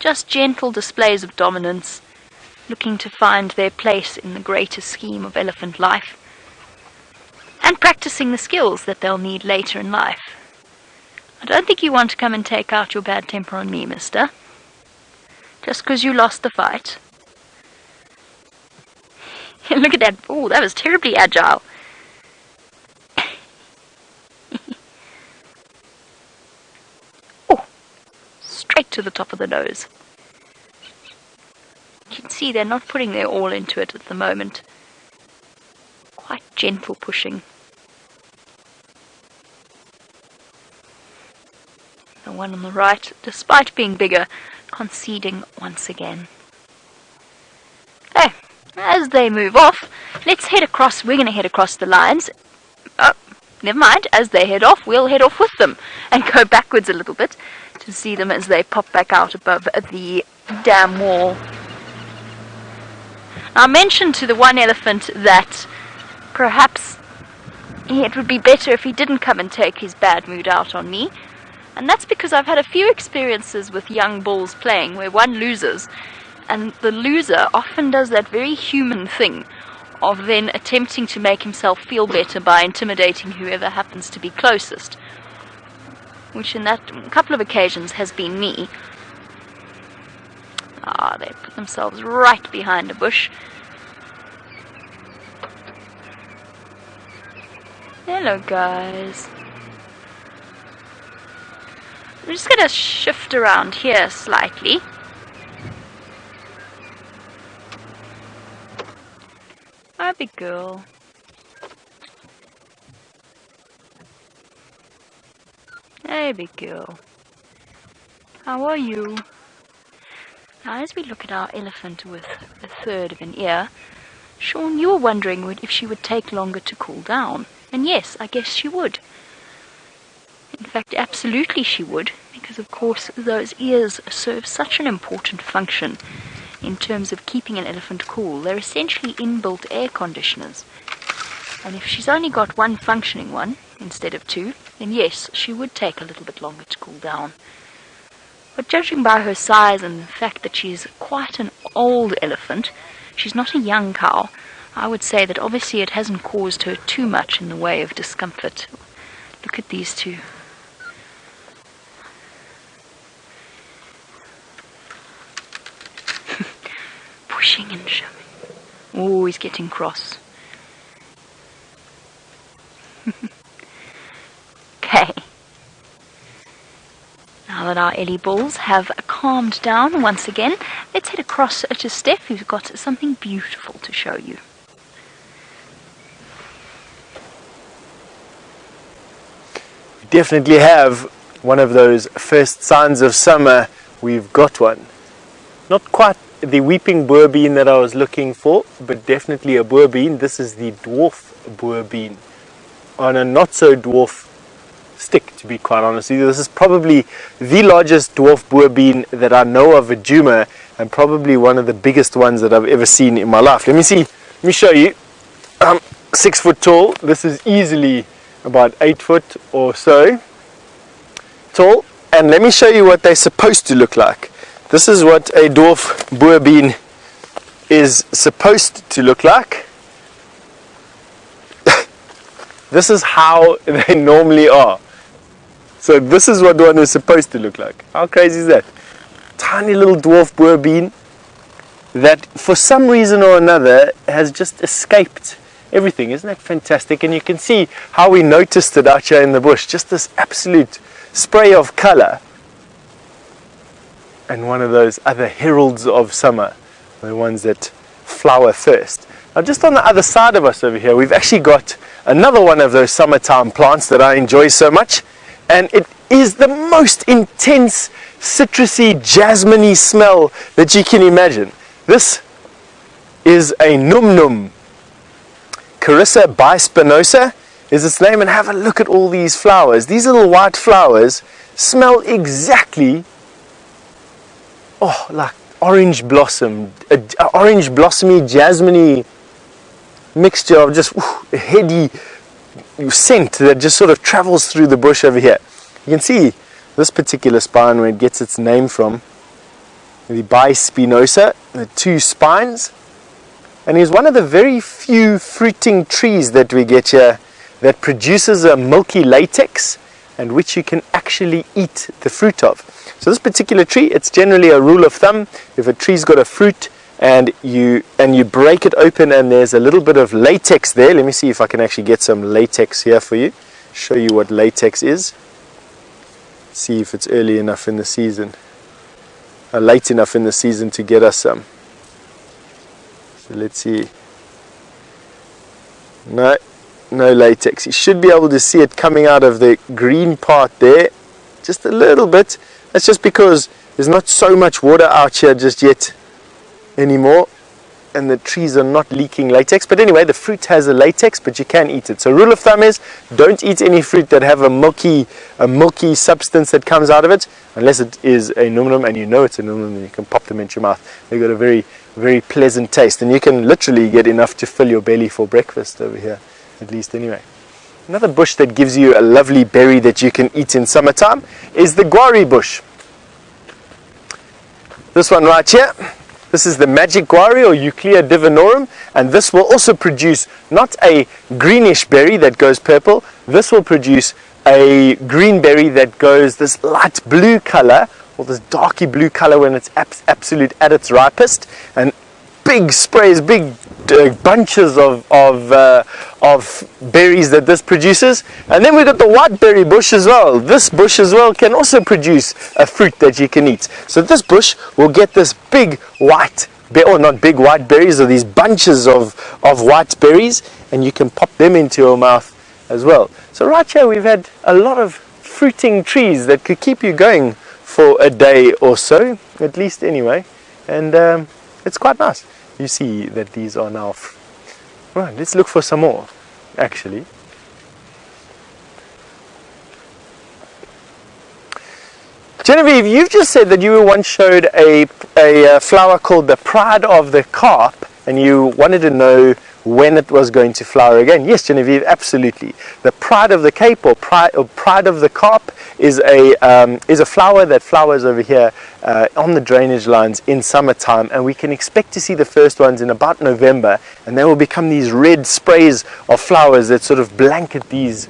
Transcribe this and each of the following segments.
just gentle displays of dominance, looking to find their place in the greater scheme of elephant life, and practicing the skills that they'll need later in life. I don't think you want to come and take out your bad temper on me, mister, just because you lost the fight. Look at that. Oh, that was terribly agile. Oh, straight to the top of the nose. You can see they're not putting their all into it at the moment. Quite gentle pushing. The one on the right, despite being bigger, conceding once again. Oh, as they move off, let's head across. We're going to head across the lines. Oh, never mind. As they head off, we'll head off with them and go backwards a little bit to see them as they pop back out above the dam wall. I mentioned to the one elephant that perhaps it would be better if he didn't come and take his bad mood out on me. And that's because I've had a few experiences with young bulls playing where one loses, and the loser often does that very human thing of then attempting to make himself feel better by intimidating whoever happens to be closest, which in that couple of occasions has been me. Ah, they put themselves right behind a bush. Hello, guys. I'm just going to shift around here slightly. Hi, big girl. Hey, big girl. How are you? Now, as we look at our elephant with a third of an ear, Sean, you were wondering if she would take longer to cool down. And yes, I guess she would. In fact, absolutely she would, because of course those ears serve such an important function in terms of keeping an elephant cool. They're essentially inbuilt air conditioners. And if she's only got one functioning one instead of two, then yes, she would take a little bit longer to cool down. But judging by her size and the fact that she's quite an old elephant, she's not a young cow, I would say that obviously it hasn't caused her too much in the way of discomfort. Look at these two. Pushing and shoving. Oh, he's getting cross. Okay. Now that our Ellie bulls have calmed down once again, let's head across to Stef, who's got something beautiful to show you. We definitely have one of those first signs of summer. We've got one. Not quite the weeping Boer bean that I was looking for, but definitely a Boer bean. This is the dwarf Boer bean on a not so dwarf stick, to be quite honest with you. This is probably the largest dwarf Boer bean that I know of at Djuma, and probably one of the biggest ones that I've ever seen in my life. Let me show you. 6 foot tall. This is easily about 8 foot or so tall, and let me show you what they're supposed to look like. This is what a dwarf Boer bean is supposed to look like. This is how they normally are. So this is what one is supposed to look like. How crazy is that? Tiny little dwarf Boer bean that for some reason or another has just escaped everything. Isn't that fantastic? And you can see how we noticed it out here in the bush. Just this absolute spray of color. And one of those other heralds of summer, the ones that flower first. Now just on the other side of us over here, we've actually got another one of those summertime plants that I enjoy so much, and it is the most intense citrusy, jasmine-y smell that you can imagine. This is a NumNum. Carissa bispinosa is its name, and have a look at all these flowers. These little white flowers smell exactly like orange blossom, orange blossomy, jasmine-y mixture of just a heady scent that just sort of travels through the bush over here. You can see this particular spine where it gets its name from. the bispinosa, the two spines. And is one of the very few fruiting trees that we get here that produces a milky latex and which you can actually eat the fruit of. So this particular tree, it's generally a rule of thumb, if a tree's got a fruit and you break it open and there's a little bit of latex there. Let me see if I can actually get some latex here for you, show you what latex is. See if it's early enough in the season, late enough in the season to get us some. So let's see. No latex. You should be able to see it coming out of the green part there, just a little bit. That's just because there's not so much water out here just yet anymore, and the trees are not leaking latex. But anyway, the fruit has a latex, but you can eat it. So rule of thumb is, don't eat any fruit that have a milky substance that comes out of it, unless it is a NumNum and you know it's a NumNum, and you can pop them into your mouth. They've got a very, very pleasant taste, and you can literally get enough to fill your belly for breakfast over here, at least anyway. Another bush that gives you a lovely berry that you can eat in summertime is the guari bush. This one right here, this is the magic guari or Euclea divinorum, and this will also produce not a greenish berry that goes purple, this will produce a green berry that goes this light blue color or this darky blue color when it's absolute at its ripest, and big sprays, big bunches of berries that this produces. And then we've got the white berry bush as well. This bush as well can also produce a fruit that you can eat. So this bush will get this big white, or not big white berries, or these bunches of white berries, and you can pop them into your mouth as well. So right here we've had a lot of fruiting trees that could keep you going for a day or so, at least anyway, and it's quite nice. You see that these are now right. Let's look for some more actually. Genevieve, you've just said that you once showed a flower called the Pride of the Carp, and you wanted to know when it was going to flower again. Yes, Genevieve, absolutely. The Pride of the Cape or Pride of the Carp is a flower that flowers over here on the drainage lines in summertime, and we can expect to see the first ones in about November, and they will become these red sprays of flowers that sort of blanket these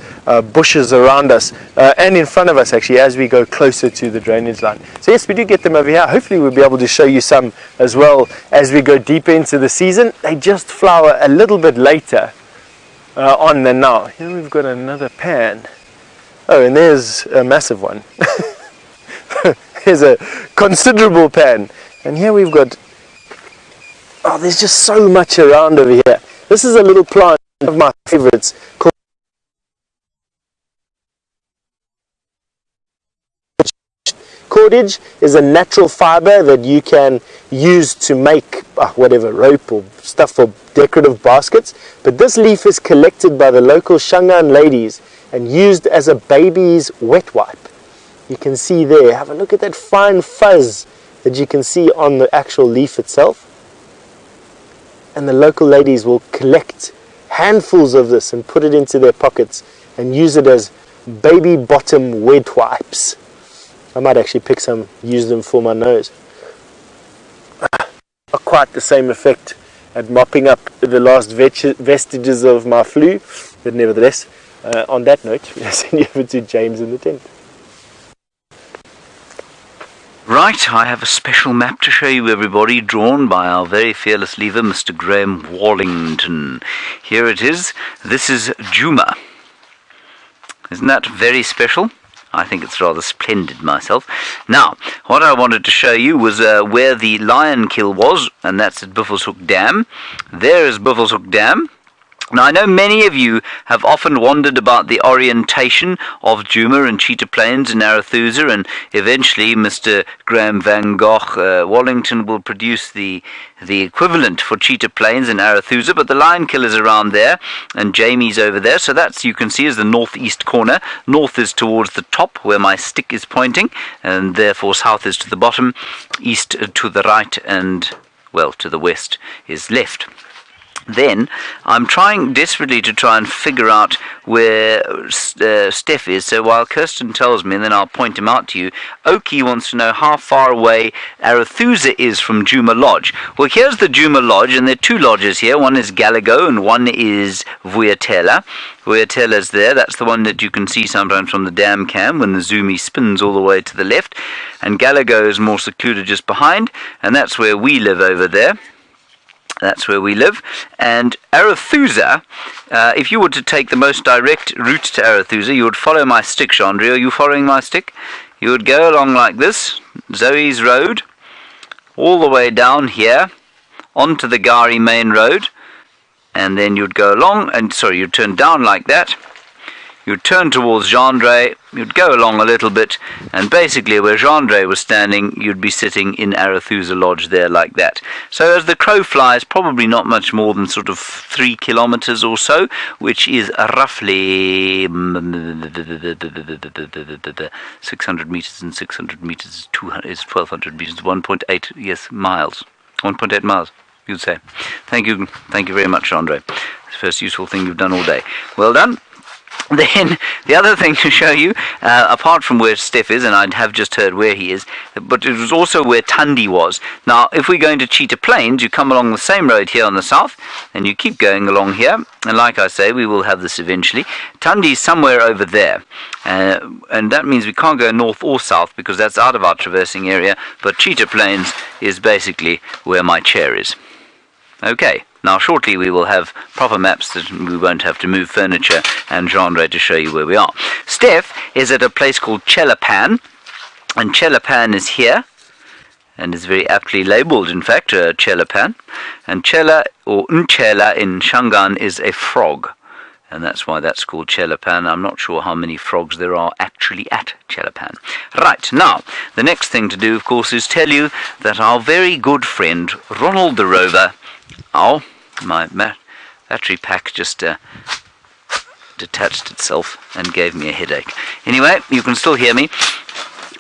bushes around us and in front of us actually as we go closer to the drainage line. So yes, we do get them over here. Hopefully we'll be able to show you some as well as we go deeper into the season. They just flower a little bit later on than now. Here we've got another pan. Oh, and there's a massive one. There's a considerable pan. And here we've got, oh, there's just so much around over here. This is a little plant, one of my favorites, called cordage. Is a natural fiber that you can use to make whatever, rope or stuff for decorative baskets. But this leaf is collected by the local Shangaan ladies and used as a baby's wet wipe. You can see there, have a look at that fine fuzz that you can see on the actual leaf itself. And the local ladies will collect handfuls of this and put it into their pockets and use it as baby bottom wet wipes. I might actually pick some, use them for my nose. Not quite the same effect at mopping up the last vestiges of my flu, but nevertheless, on that note, I send you over to James in the tent. Right, I have a special map to show you, everybody, drawn by our very fearless leaver, Mr. Graham Wallington. Here it is. This is Djuma. Isn't that very special? I think it's rather splendid myself. Now, what I wanted to show you was where the lion kill was, and that's at Buffelshoek Dam. There is Buffelshoek Dam. Now, I know many of you have often wondered about the orientation of Djuma and Cheetah Plains in Arathusa, and eventually Mr. Graham Van Gogh Wallington will produce the equivalent for Cheetah Plains in Arathusa, but the lion kill is around there, and Jamie's over there, so that's, you can see, is the northeast corner. North is towards the top, where my stick is pointing, and therefore south is to the bottom, east to the right, and, well, to the west is left. Then I'm trying desperately to try and figure out where Stef is. So while Kirsten tells me, and then I'll point him out to you, Oki wants to know how far away Arathusa is from Djuma Lodge. Well, here's the Djuma Lodge, and there are two lodges here. One is Galago and one is Vuyatela. Vuyatela's there. That's the one that you can see sometimes from the dam cam when the zoomy spins all the way to the left. And Galago is more secluded just behind, and that's where we live over there. That's where we live. And Arathusa, if you were to take the most direct route to Arathusa, you would follow my stick, Chandri. Are you following my stick? You would go along like this, Zoe's Road, all the way down here, onto the Gari main road, and then you'd go along, you'd turn down like that, you'd turn towards Gendre, you'd go along a little bit, and basically where Gendre was standing, you'd be sitting in Arathusa Lodge there like that. So as the crow flies, probably not much more than sort of 3 kilometers or so, which is roughly 600 meters, and 600 meters is 1200 meters, 1.8, yes, miles. 1.8 miles, you'd say. Thank you very much, Andre. It's the first useful thing you've done all day. Well done. Then, the other thing to show you, apart from where Stef is, and I have just heard where he is, but it was also where Tundi was. Now, if we go into Cheetah Plains, you come along the same road here on the south, and you keep going along here, and like I say, we will have this eventually. Tundi's somewhere over there, and that means we can't go north or south, because that's out of our traversing area, but Cheetah Plains is basically where my chair is. Okay. Now, shortly we will have proper maps that we won't have to move furniture and genre to show you where we are. Stef is at a place called Chelapan, and Chelapan is here, and is very aptly labelled, in fact, Chelapan. And Chela, or Nchela in Shangaan, is a frog, and that's why that's called Chelapan. I'm not sure how many frogs there are actually at Chelapan. Right, now, the next thing to do, of course, is tell you that our very good friend, Ronald the Rover, my battery pack just detached itself and gave me a headache. Anyway, you can still hear me.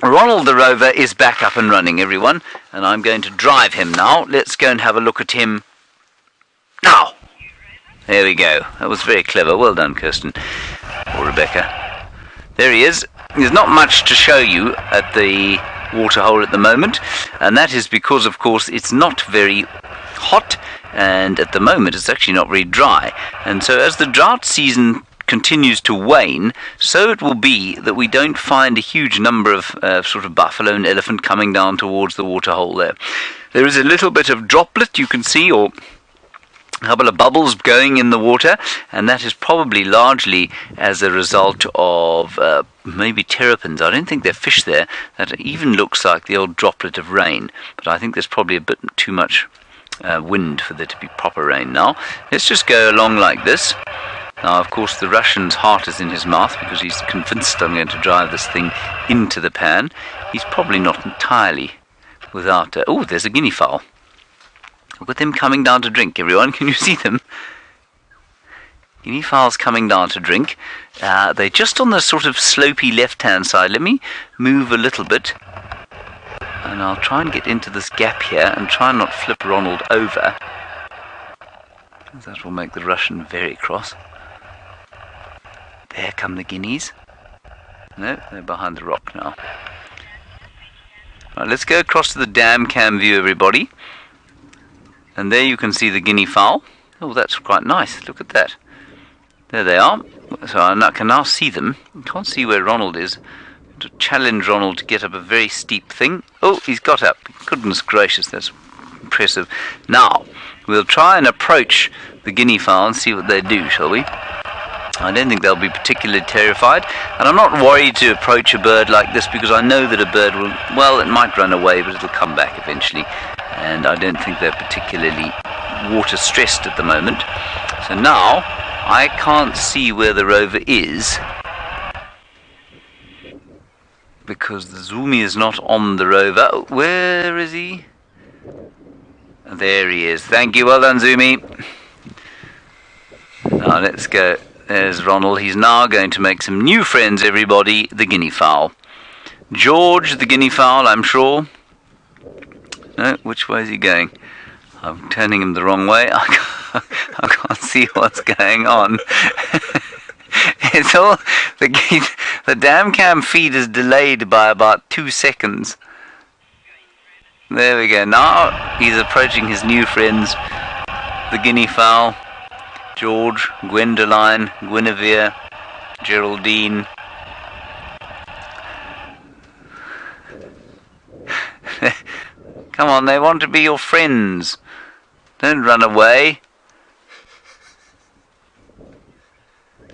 Ronald the Rover is back up and running, everyone, and I'm going to drive him now. Let's go and have a look at him now. There we go. That was very clever. Well done, Kirsten or Rebecca. There he is. There's not much to show you at the waterhole at the moment, and that is because, of course, it's not very hot, and at the moment it's actually not very dry, and so as the drought season continues to wane, so it will be that we don't find a huge number of sort of buffalo and elephant coming down towards the waterhole there. There is a little bit of droplet you can see, or a couple of bubbles going in the water, and that is probably largely as a result of maybe terrapins. I don't think there are fish there. That even looks like the old droplet of rain, but I think there's probably a bit too much wind for there to be proper rain now. Let's just go along like this. Now, of course, the Russian's heart is in his mouth because he's convinced I'm going to drive this thing into the pan. He's probably not entirely without... oh, there's a guinea fowl. Look at them coming down to drink, everyone. Can you see them? Guinea fowls coming down to drink. They're just on the sort of slopey left-hand side. Let me move a little bit, and I'll try and get into this gap here and try and not flip Ronald over. That will make the Russian very cross. There come the guineas. No, they're behind the rock now. Right, let's go across to the dam cam view, everybody. And there you can see the guinea fowl. Oh, that's quite nice. Look at that. There they are. So I can now see them. I can't see where Ronald is. To challenge Ronald to get up a very steep thing. Oh, he's got up. Goodness gracious, that's impressive. Now, we'll try and approach the guinea fowl and see what they do, shall we? I don't think they'll be particularly terrified, and I'm not worried to approach a bird like this because I know that a bird will, well, it might run away, but it'll come back eventually, and I don't think they're particularly water stressed at the moment. So now, I can't see where the Rover is because the Zoomy is not on the Rover. Oh, where is he? There he is. Thank you, well done, Zoomy. Now let's go. There's Ronald. He's now going to make some new friends, everybody. The guinea fowl. George, the guinea fowl, I'm sure. No, which way is he going? I'm turning him the wrong way. I I can't see what's going on. It's all the damn cam feed is delayed by about 2 seconds. There we go. Now he's approaching his new friends, the Guinea fowl, George, Gwendoline, Guinevere, Geraldine. Come on, they want to be your friends. Don't run away.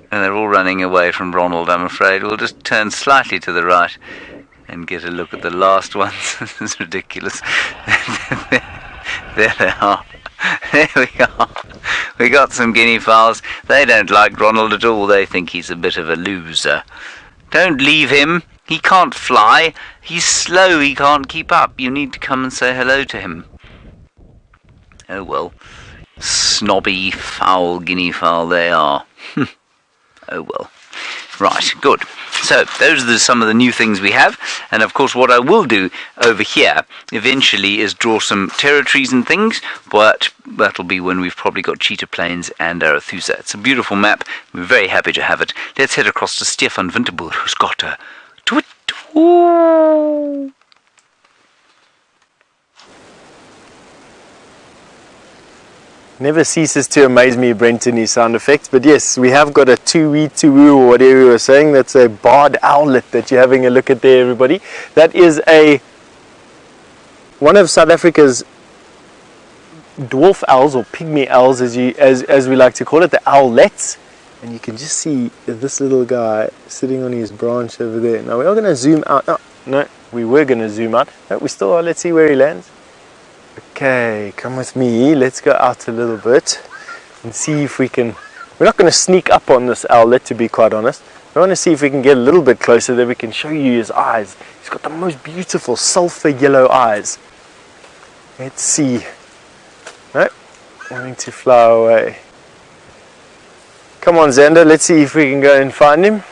And they're all running away from Ronald, I'm afraid. We'll just turn slightly to the right and get a look at the last ones. This is ridiculous. There they are. There we are. We got some guinea fowls. They don't like Ronald at all. They think he's a bit of a loser. Don't leave him. He can't fly. He's slow. He can't keep up. You need to come and say hello to him. Oh well. Snobby, foul guinea fowl they are. Oh well. Right, good. So, those are some of the new things we have. And of course, what I will do over here, eventually, is draw some territories and things. But that'll be when we've probably got Cheetah Plains and Arathusa. It's a beautiful map. We're very happy to have it. Let's head across to Stefan Winterboer, who's got a tweet. Ooh. Never ceases to amaze me, Brent, in his sound effects. But yes, we have got a two-wee-two-woo, or whatever you were saying. That's a barred owlet that you're having a look at there, everybody. That is one of South Africa's dwarf owls, or pygmy owls, as we like to call it, the owlets. And you can just see this little guy sitting on his branch over there. Now we are going to zoom out. Oh, no, we were going to zoom out. No, we still are. Let's see where he lands. Okay, come with me. Let's go out a little bit and see if we can. We're not going to sneak up on this owlet, to be quite honest. I want to see if we can get a little bit closer, that we can show you his eyes. He's got the most beautiful sulfur yellow eyes. Let's see. No, wanting to fly away. Come on, Xander, let's see if we can go and find him.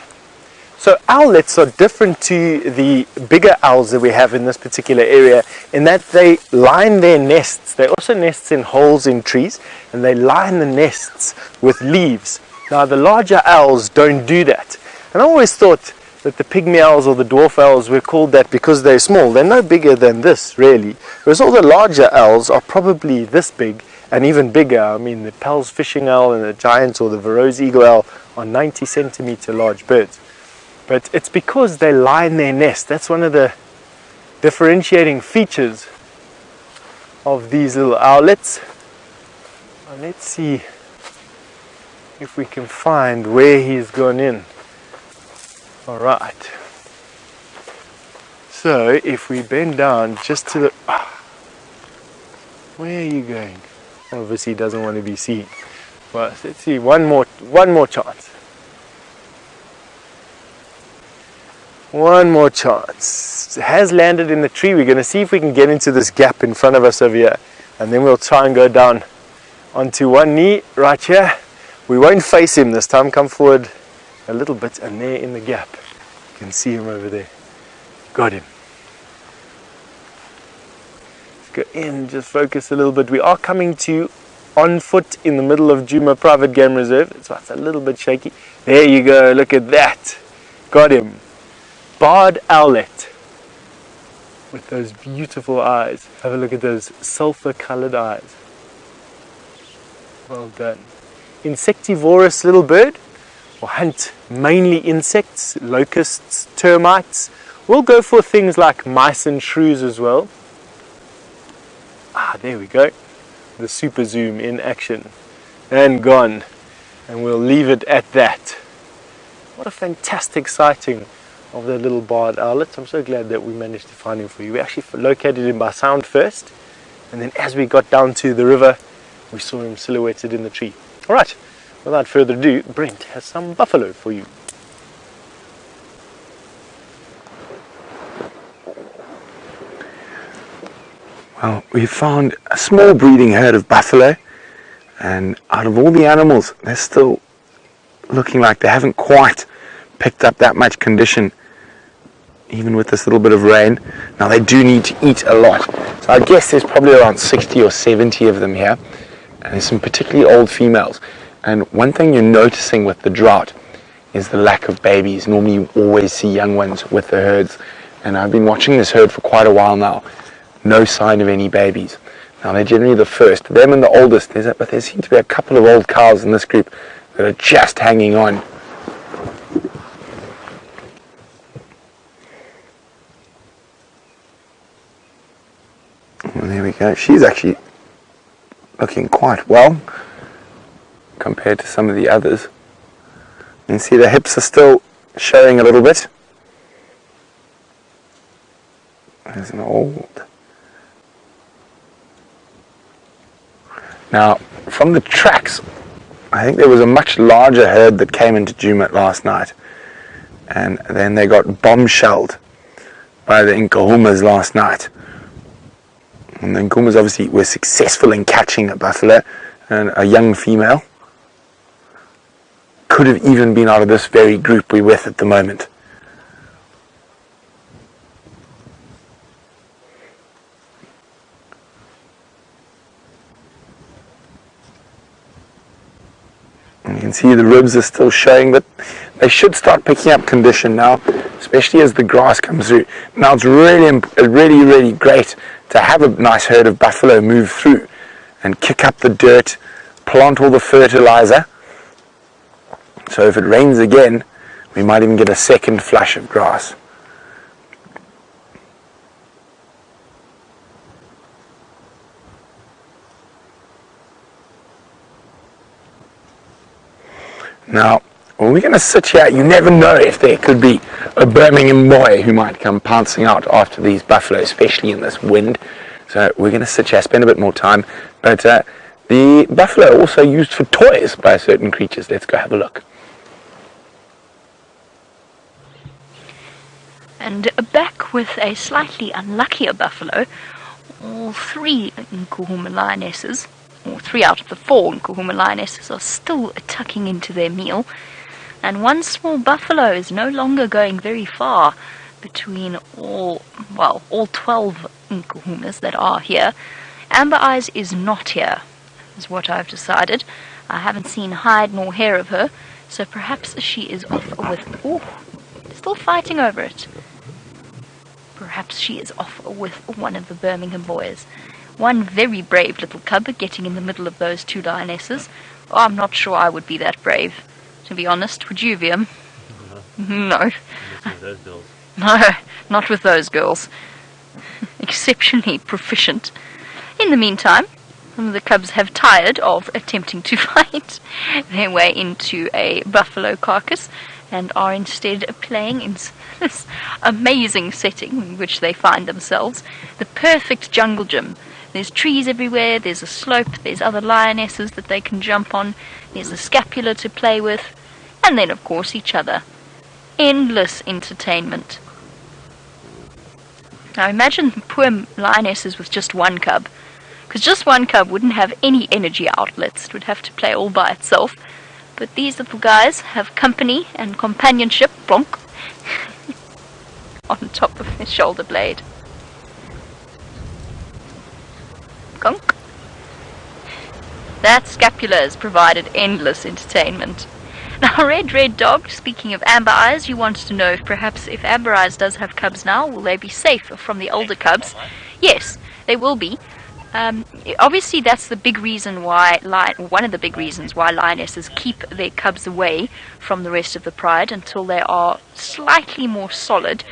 So owlets are different to the bigger owls that we have in this particular area, in that they line their nests. They also nest in holes in trees, and they line the nests with leaves. Now the larger owls don't do that. And I always thought that the pygmy owls or the dwarf owls were called that because they're small. They're no bigger than this, really. Whereas all the larger owls are probably this big and even bigger. I mean, the Pell's fishing owl and the giant or the Verreaux's eagle owl are 90 centimeter large birds. But it's because they line their nest. That's one of the differentiating features of these little owlets. Now let's see if we can find where he's gone in. Alright. So if we bend down just to the... where are you going? Obviously he doesn't want to be seen. Well, let's see, one more chance. One more chance. It has landed in the tree. We're going to see if we can get into this gap in front of us over here. And then we'll try and go down onto one knee right here. We won't face him this time. Come forward a little bit, and there in the gap. You can see him over there. Got him. Let's go in, just focus a little bit. We are coming to on foot in the middle of Djuma Private Game Reserve. So it's a little bit shaky. There you go. Look at that. Got him. Barred owlet with those beautiful eyes. Have a look at those sulfur colored eyes. Well done. Insectivorous little bird, will hunt mainly insects, locusts, termites. We'll go for things like mice and shrews as well. There we go. The super zoom in action. And gone. And we'll leave it at that. What a fantastic sighting of the little barred owlet. I'm so glad that we managed to find him for you. We actually located him by sound first, and then as we got down to the river, we saw him silhouetted in the tree. Alright, without further ado, Brent has some buffalo for you. Well, we found a small breeding herd of buffalo, and out of all the animals, they're still looking like they haven't quite picked up that much condition, even with this little bit of rain. Now they do need to eat a lot, so I guess there's probably around 60 or 70 of them here, and there's some particularly old females. And one thing you're noticing with the drought is the lack of babies. Normally you always see young ones with the herds, and I've been watching this herd for quite a while now. No sign of any babies. Now they're generally the first, them and the oldest, but there seem to be a couple of old cows in this group that are just hanging on. Well, there we go. She's actually looking quite well compared to some of the others. You can see the hips are still showing a little bit. There's an old. Now, from the tracks, I think there was a much larger herd that came into Djuma last night, and then they got bombshelled by the Nkuhumas last night. And the Nkuhumas obviously were successful in catching a buffalo and a young female. Could have even been out of this very group we're with at the moment. And you can see the ribs are still showing, but they should start picking up condition now, especially as the grass comes through. Now it's really great to have a nice herd of buffalo move through and kick up the dirt, plant all the fertilizer. So if it rains again, we might even get a second flush of grass. Now, when we're going to sit here, you never know if there could be a Birmingham boy who might come pouncing out after these buffalo, especially in this wind. So we're going to sit here, spend a bit more time. But the buffalo are also used for toys by certain creatures. Let's go have a look. And back with a slightly unluckier buffalo, all three Nkuhuma lionesses, or 3 out of the 4 Nkuhuma lionesses, are still tucking into their meal, and one small buffalo is no longer going very far between all 12 Nkuhumas that are here. Amber Eyes is not here, is what I've decided. I haven't seen hide nor hair of her, so perhaps she is off with... Ooh, still fighting over it. Perhaps she is off with one of the Birmingham boys. One very brave little cub getting in the middle of those 2 lionesses. Oh, I'm not sure I would be that brave, to be honest. Would you, Viam? No. Those girls. No, not with those girls. Exceptionally proficient. In the meantime, some of the cubs have tired of attempting to fight their way into a buffalo carcass and are instead playing in this amazing setting in which they find themselves. The perfect jungle gym. There's trees everywhere, there's a slope, there's other lionesses that they can jump on, there's a scapula to play with, and then of course each other. Endless entertainment. Now imagine poor lionesses with just one cub, because just one cub wouldn't have any energy outlets. It would have to play all by itself. But these little guys have company and companionship, plonk, on top of his shoulder blade. Conk. That scapula has provided endless entertainment. Now, Red Dog, speaking of Amber Eyes, you wanted to know if Amber Eyes does have cubs now, will they be safe from the older cubs? Yes, they will be. Obviously, that's the big reason why, one of the big reasons why lionesses keep their cubs away from the rest of the pride until they are slightly more solid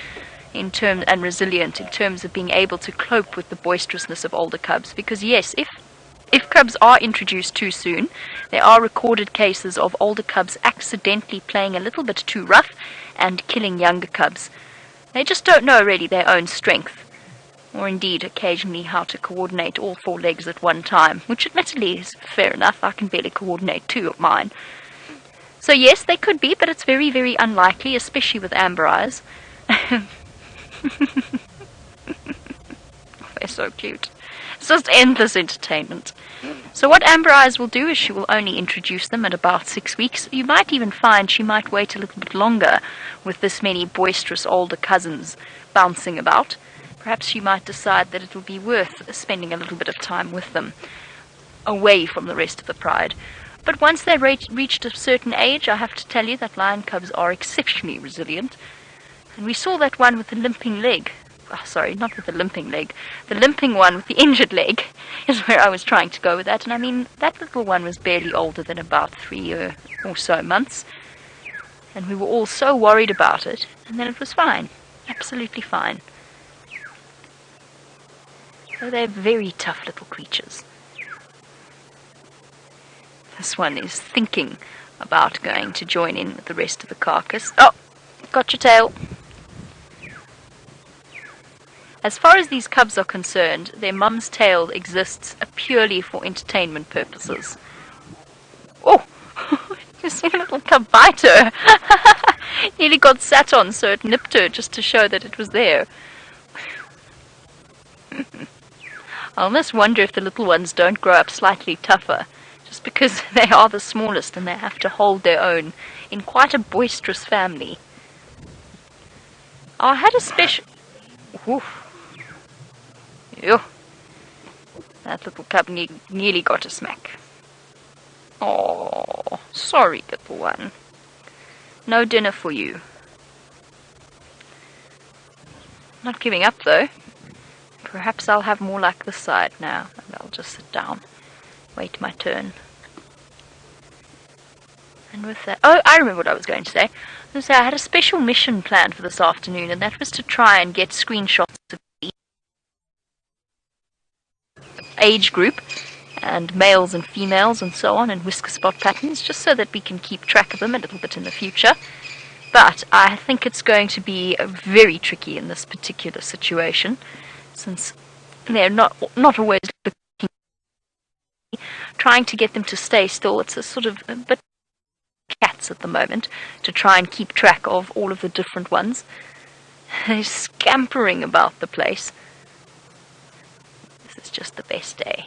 in terms and resilient in terms of being able to cope with the boisterousness of older cubs. Because yes, if cubs are introduced too soon, there are recorded cases of older cubs accidentally playing a little bit too rough and killing younger cubs. They just don't know really their own strength, or indeed occasionally how to coordinate all 4 legs at one time, which admittedly is fair enough. I can barely coordinate 2 of mine. So yes, they could be, but it's very, very unlikely, especially with Amber Eyes. They're so cute. It's just endless entertainment. So what Amber Eyes will do is she will only introduce them at about 6 weeks. You might even find she might wait a little bit longer with this many boisterous older cousins bouncing about. Perhaps she might decide that it will be worth spending a little bit of time with them. away from the rest of the pride. But once they reached a certain age, I have to tell you that lion cubs are exceptionally resilient. And we saw that one with the limping leg. Oh, sorry, not with the limping leg. The limping one with the injured leg is where I was trying to go with that. And I mean, that little one was barely older than about 3 or so months. And we were all so worried about it. And then it was fine. Absolutely fine. So they're very tough little creatures. This one is thinking about going to join in with the rest of the carcass. Oh, got your tail. As far as these cubs are concerned, their mum's tail exists purely for entertainment purposes. Oh, you see a little cub bite her. Nearly got sat on, so it nipped her just to show that it was there. I almost wonder if the little ones don't grow up slightly tougher, just because they are the smallest and they have to hold their own in quite a boisterous family. I had a special... Oof. Ew. That little cub nearly got a smack. Oh, sorry, little one. No dinner for you. Not giving up, though. Perhaps I'll have more like this side now, and I'll just sit down. Wait my turn. And with that... Oh, I remember what I was going to say. I was going to say I had a special mission planned for this afternoon, and that was to try and get screenshots of the age group, and males and females and so on, and whisker spot patterns, just so that we can keep track of them a little bit in the future. But I think it's going to be very tricky in this particular situation, since they're not always looking. Trying to get them to stay still, it's a sort of a bit cats at the moment, to try and keep track of all of the different ones. They're scampering about the place. This is just the best day.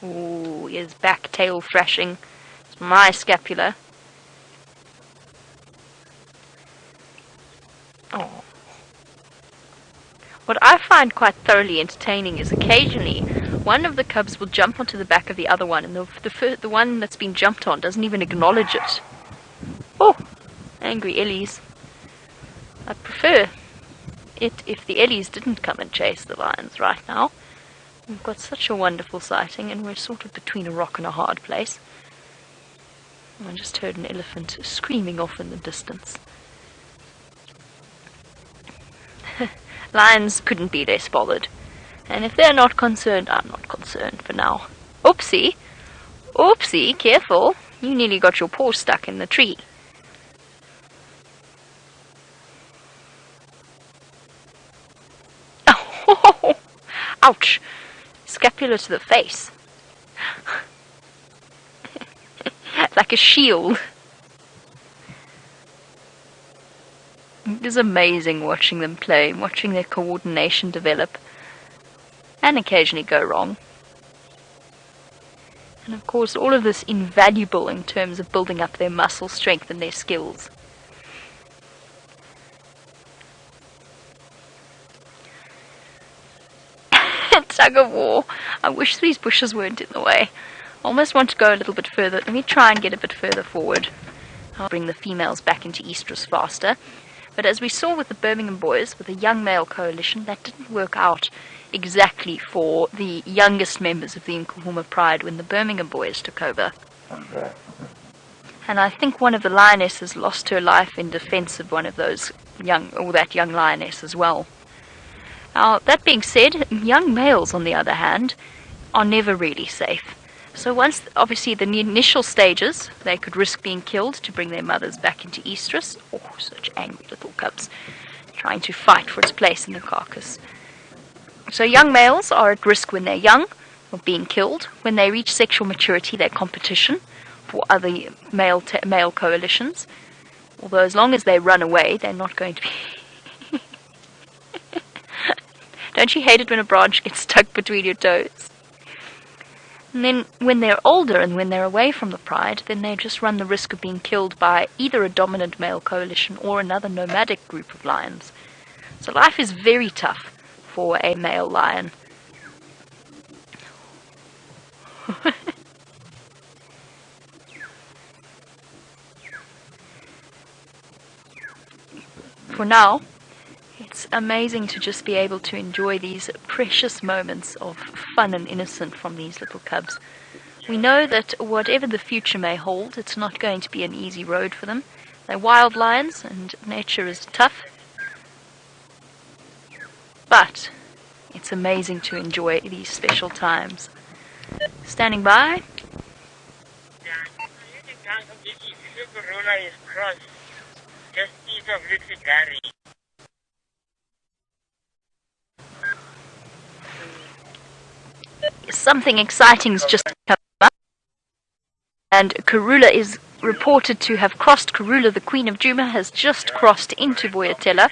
Ooh, his back tail thrashing. It's my scapula. Oh. What I find quite thoroughly entertaining is occasionally one of the cubs will jump onto the back of the other one, and the one that's been jumped on doesn't even acknowledge it. Oh, angry Ellies. I'd prefer it if the Ellies didn't come and chase the lions right now. We've got such a wonderful sighting, and we're sort of between a rock and a hard place. I just heard an elephant screaming off in the distance. Lions couldn't be less bothered. And if they're not concerned, I'm not concerned for now. Oopsie! Oopsie, careful! You nearly got your paw stuck in the tree. Oh, ouch! Scapula to the face. Like a shield. It is amazing watching them play, watching their coordination develop, and occasionally go wrong. And of course, all of this invaluable in terms of building up their muscle strength and their skills. Tug of war. I wish these bushes weren't in the way. I almost want to go a little bit further. Let me try and get a bit further forward. I'll bring the females back into estrus faster. But as we saw with the Birmingham boys, with a young male coalition, that didn't work out exactly for the youngest members of the Nkuhuma Pride when the Birmingham boys took over. And I think one of the lionesses lost her life in defense of one of those that young lioness as well. Now, that being said, young males, on the other hand, are never really safe. So once, obviously, the initial stages, they could risk being killed to bring their mothers back into estrus. Oh, such angry little cubs, trying to fight for its place in the carcass. So young males are at risk when they're young of being killed. When they reach sexual maturity, they're competition for other male coalitions. Although as long as they run away, they're not going to be... Don't you hate it when a branch gets stuck between your toes? And then when they're older and when they're away from the pride, then they just run the risk of being killed by either a dominant male coalition or another nomadic group of lions. So life is very tough for a male lion. For now, it's amazing to just be able to enjoy these precious moments of fun and innocence from these little cubs. We know that whatever the future may hold, it's not going to be an easy road for them. They're wild lions and nature is tough. But it's amazing to enjoy these special times. Standing by. Karula is crossed. Just east of Little Gary. Something exciting's just come up, and Karula is reported to have crossed. Karula, the Queen of Djuma, has just crossed into Boyatella,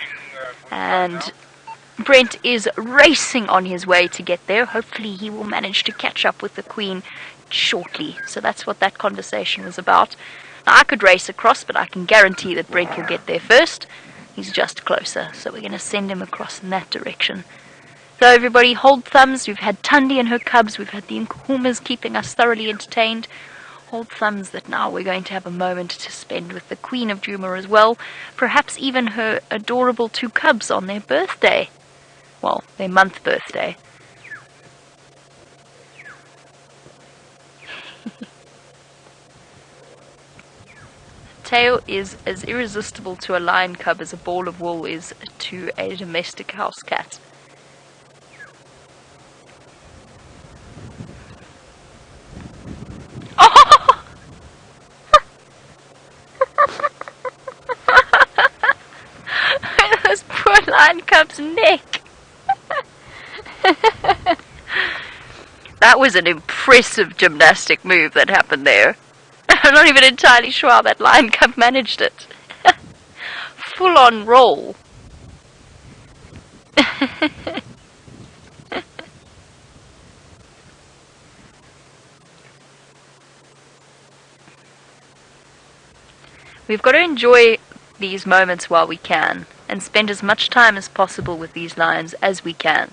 and Brent is racing on his way to get there. Hopefully he will manage to catch up with the Queen shortly. So that's what that conversation was about. Now, I could race across, but I can guarantee that Brent will get there first. He's just closer, so we're going to send him across in that direction. So everybody, hold thumbs. We've had Tundi and her cubs. We've had the Nkuhumas keeping us thoroughly entertained. Hold thumbs that now we're going to have a moment to spend with the Queen of Djuma as well. Perhaps even her adorable 2 cubs on their birthday. Well, their month birthday. Tail is as irresistible to a lion cub as a ball of wool is to a domestic house cat. Oh! Those poor lion cub's neck. That was an impressive gymnastic move that happened there. I'm not even entirely sure how that lion cub managed it. Full on roll. We've got to enjoy these moments while we can and spend as much time as possible with these lions as we can,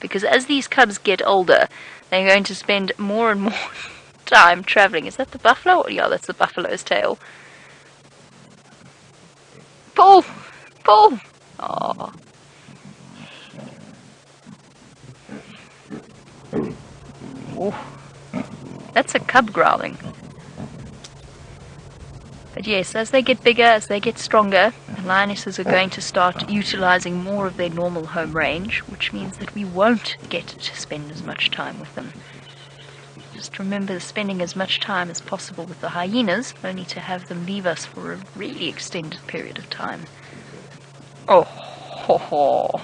because as these cubs get older, they're going to spend more and more time traveling. Is that the buffalo? Oh, yeah, that's the buffalo's tail. Pull! Pull! Oh. Oh. That's a cub growling. But yes, as they get bigger, as they get stronger, the lionesses are going to start utilizing more of their normal home range, which means that we won't get to spend as much time with them. Just remember spending as much time as possible with the hyenas, only to have them leave us for a really extended period of time. Oh, ho, ho.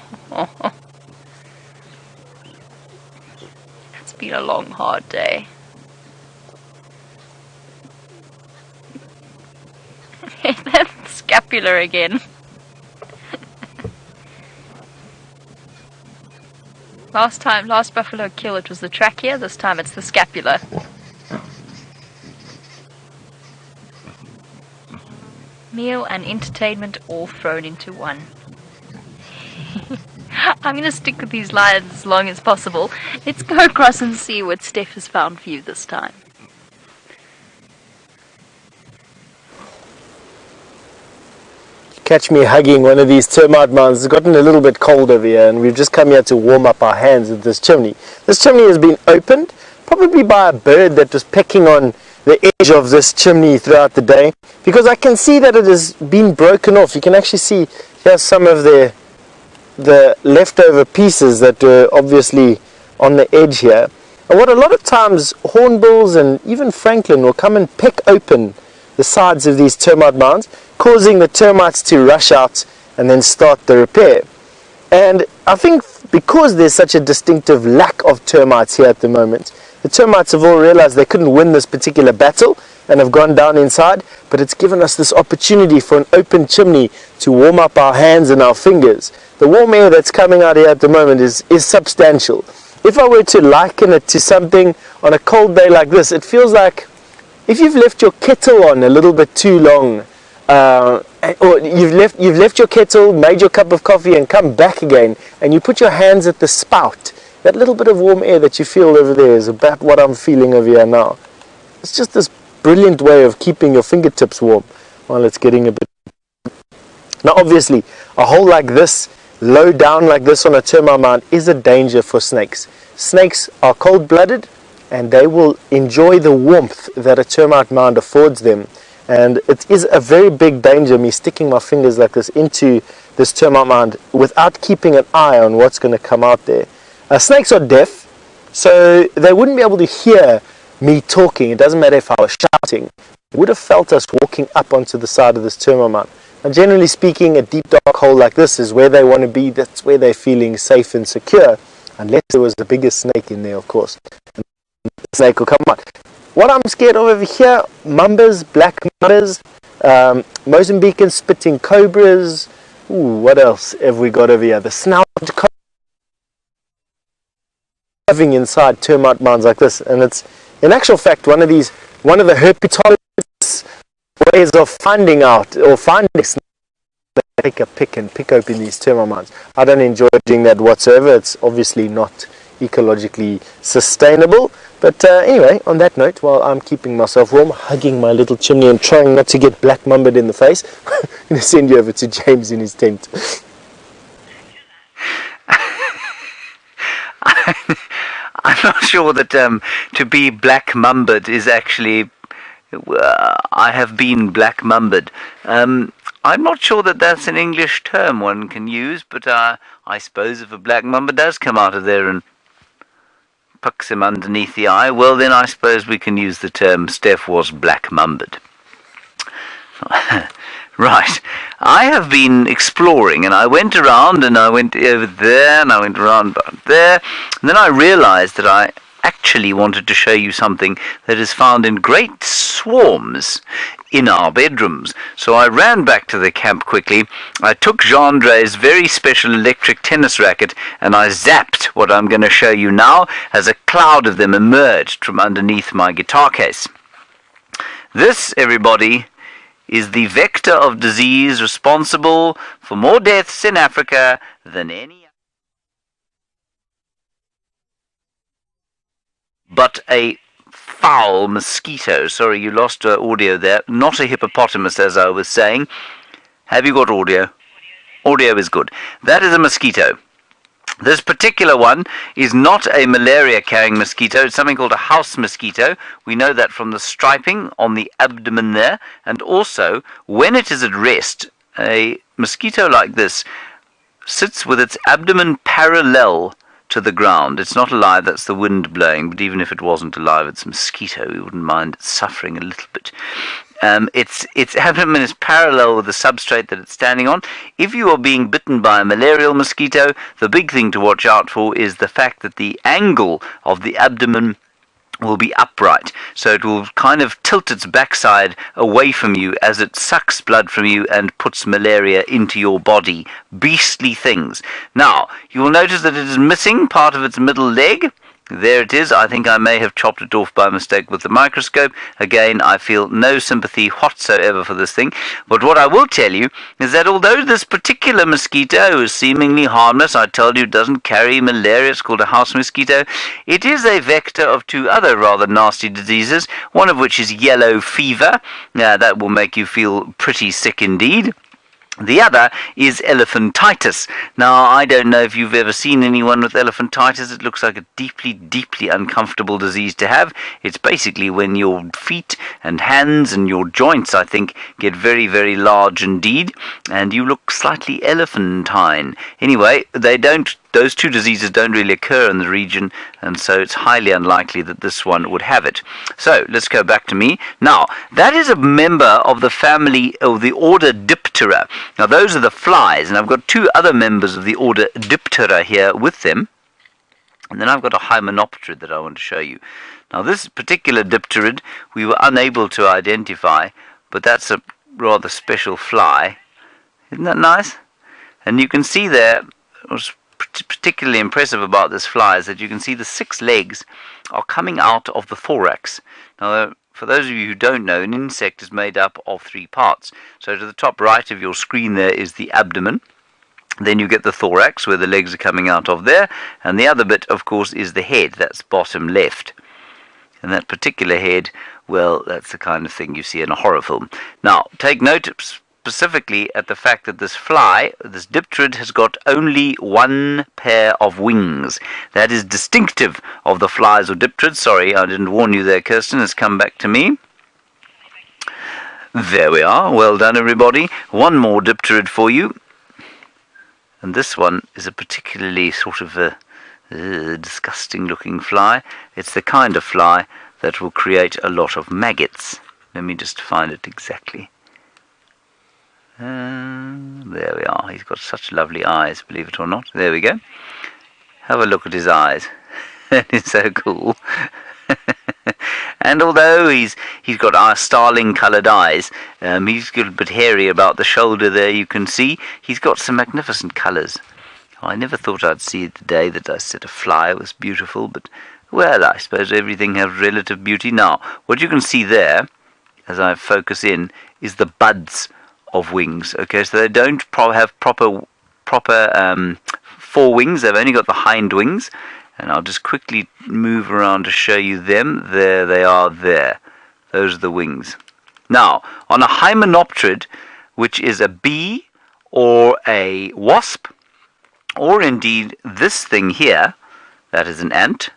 It's been a long, hard day. That scapula again. Last buffalo kill, it was the trachea. This time it's the scapula. Meal and entertainment all thrown into one. I'm going to stick with these lions as long as possible. Let's go across and see what Stef has found for you this time. Catch me hugging one of these termite mounds. It's gotten a little bit cold over here, and we've just come here to warm up our hands with this chimney. This chimney has been opened, probably by a bird that was pecking on the edge of this chimney throughout the day, because I can see that it has been broken off. You can actually see here's some of the leftover pieces that were obviously on the edge here. And what a lot of times hornbills and even francolin will come and peck open the sides of these termite mounds, causing the termites to rush out and then start the repair. And I think because there's such a distinctive lack of termites here at the moment, the termites have all realized they couldn't win this particular battle and have gone down inside, but it's given us this opportunity for an open chimney to warm up our hands and our fingers. The warm air that's coming out here at the moment is substantial. if I were to liken it to something on a cold day like this, it feels like if you've left your kettle on a little bit too long, or you've left your kettle, made your cup of coffee and come back again, and you put your hands at the spout, that little bit of warm air that you feel over there is about what I'm feeling over here now. It's just this brilliant way of keeping your fingertips warm while it's getting a bit. Now obviously, a hole like this, low down like this on a termite mound, is a danger for snakes. Snakes are cold-blooded, and they will enjoy the warmth that a termite mound affords them. And it is a very big danger, me sticking my fingers like this into this termite mound without keeping an eye on what's going to come out there. Snakes are deaf, so they wouldn't be able to hear me talking. It doesn't matter if I was shouting. They would have felt us walking up onto the side of this termite mound. And generally speaking, a deep dark hole like this is where they want to be. That's where they're feeling safe and secure, unless there was the biggest snake in there, of course. And the snake will come out. What I'm scared of over here, mambas, black mambas, Mozambican spitting cobras. Ooh, what else have we got over here? The snouted cobra living inside termite mounds like this. And it's, in actual fact, one of the herpetologists' ways of finding out or finding snakes. They take a pick and pick open these termite mounds. I don't enjoy doing that whatsoever. It's obviously not ecologically sustainable. But anyway, on that note, while I'm keeping myself warm, hugging my little chimney and trying not to get black mamba'd in the face, I'm going to send you over to James in his tent. I'm not sure that to be black mamba'd is actually... I have been black mamba'd. I'm not sure that that's an English term one can use, but I suppose if a black mamba does come out of there and pucks him underneath the eye, well then I suppose we can use the term Stef was black mamba'd. Right, I have been exploring, and I went around and I went over there and I went around there, and then I realized that I actually wanted to show you something that is found in great swarms in our bedrooms. So I ran back to the camp quickly. I took Gendre's very special electric tennis racket and I zapped what I'm going to show you now as a cloud of them emerged from underneath my guitar case. This, everybody, is the vector of disease responsible for more deaths in Africa than any but a fowl mosquito. Sorry, you lost audio there. Not a hippopotamus, as I was saying. Have you got audio? Audio is good. That is a mosquito. This particular one is not a malaria-carrying mosquito. It's something called a house mosquito. We know that from the striping on the abdomen there. And also, when it is at rest, a mosquito like this sits with its abdomen parallel to the ground. It's not alive, that's the wind blowing, but even if it wasn't alive, it's a mosquito. We wouldn't mind it suffering a little bit. Its abdomen is parallel with the substrate that it's standing on. If you are being bitten by a malarial mosquito, the big thing to watch out for is the fact that the angle of the abdomen will be upright, so it will kind of tilt its backside away from you as it sucks blood from you and puts malaria into your body. Beastly things. Now, you will notice that it is missing part of its middle leg. There it is. I think I may have chopped it off by mistake with the microscope. Again, I feel no sympathy whatsoever for this thing. But what I will tell you is that although this particular mosquito is seemingly harmless, I told you it doesn't carry malaria, it's called a house mosquito, it is a vector of two other rather nasty diseases, one of which is yellow fever. That will make you feel pretty sick indeed. The other is elephantitis. Now, I don't know if you've ever seen anyone with elephantitis. It looks like a deeply, deeply uncomfortable disease to have. It's basically when your feet and hands and your joints, I think, get very, very large indeed, and you look slightly elephantine. Anyway, those two diseases don't really occur in the region, and so it's highly unlikely that this one would have it. So, let's go back to me. Now, that is a member of the family, of the order Diptera. Now, those are the flies, and I've got two other members of the order Diptera here with them. And then I've got a Hymenopterid that I want to show you. Now, this particular Dipterid we were unable to identify, but that's a rather special fly. Isn't that nice? And you can see there, particularly impressive about this fly is that you can see the 6 legs are coming out of the thorax. Now, for those of you who don't know, an insect is made up of 3 parts. So to the top right of your screen there is the abdomen. Then you get the thorax, where the legs are coming out of there. And the other bit, of course, is the head. That's bottom left. And that particular head, well, that's the kind of thing you see in a horror film. Now, take note specifically at the fact that this fly, this dipterid, has got only 1 pair of wings. That is distinctive of the flies or dipterids. Sorry, I didn't warn you there, Kirsten. It's come back to me. There we are. Well done, everybody. 1 more dipterid for you. And this one is a particularly sort of a disgusting looking fly. It's the kind of fly that will create a lot of maggots. Let me just find it exactly. There we are. He's got such lovely eyes, believe it or not. There we go. Have a look at his eyes. That is so cool. And although he's got our starling coloured eyes, he's got a bit hairy about the shoulder there, you can see. He's got some magnificent colours. I never thought I'd see the day that I said a fly was beautiful, but, well, I suppose everything has relative beauty. Now, what you can see there, as I focus in, is the buds of wings. Okay, so they don't have proper forewings. They've only got the hind wings. And I'll just quickly move around to show you them. There they are there. Those are the wings. Now, on a hymenopterid, which is a bee or a wasp, or indeed this thing here, that is an ant,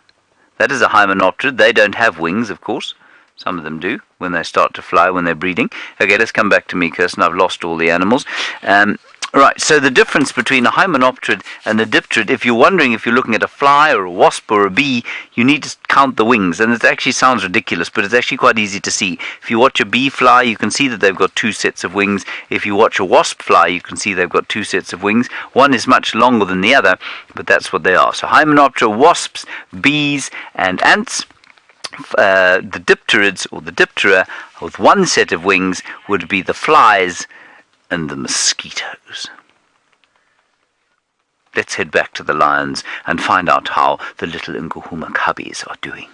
that is a hymenopterid. They don't have wings, of course. Some of them do when they start to fly, when they're breeding. Okay, let's come back to me, Kirsten. I've lost all the animals. Right, so the difference between a hymenopterid and a dipterid, if you're wondering if you're looking at a fly or a wasp or a bee, you need to count the wings. And it actually sounds ridiculous, but it's actually quite easy to see. If you watch a bee fly, you can see that they've got 2 sets of wings. If you watch a wasp fly, you can see they've got 2 sets of wings. One is much longer than the other, but that's what they are. So hymenoptera, wasps, bees, and ants. The dipterids, or the diptera, with 1 set of wings, would be the flies and the mosquitoes. Let's head back to the lions and find out how the little Nkuhuma cubbies are doing.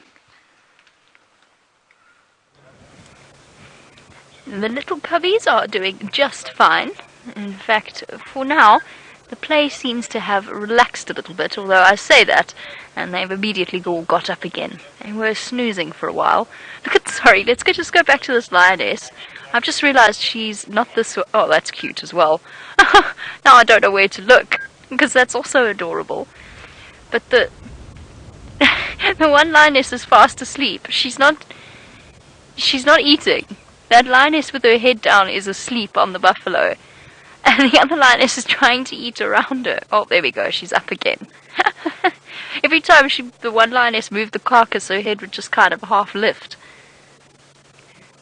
The little cubbies are doing just fine. In fact, for now, the play seems to have relaxed a little bit, although I say that, and they've immediately all got up again. They were snoozing for a while. Let's just go back to this lioness. I've just realised she's not this... Oh, that's cute as well. Now I don't know where to look, because that's also adorable. But the one lioness is fast asleep. She's not eating. That lioness with her head down is asleep on the buffalo. And the other lioness is trying to eat around her. Oh, there we go. She's up again. Every time the one lioness moved the carcass, her head would just kind of half lift.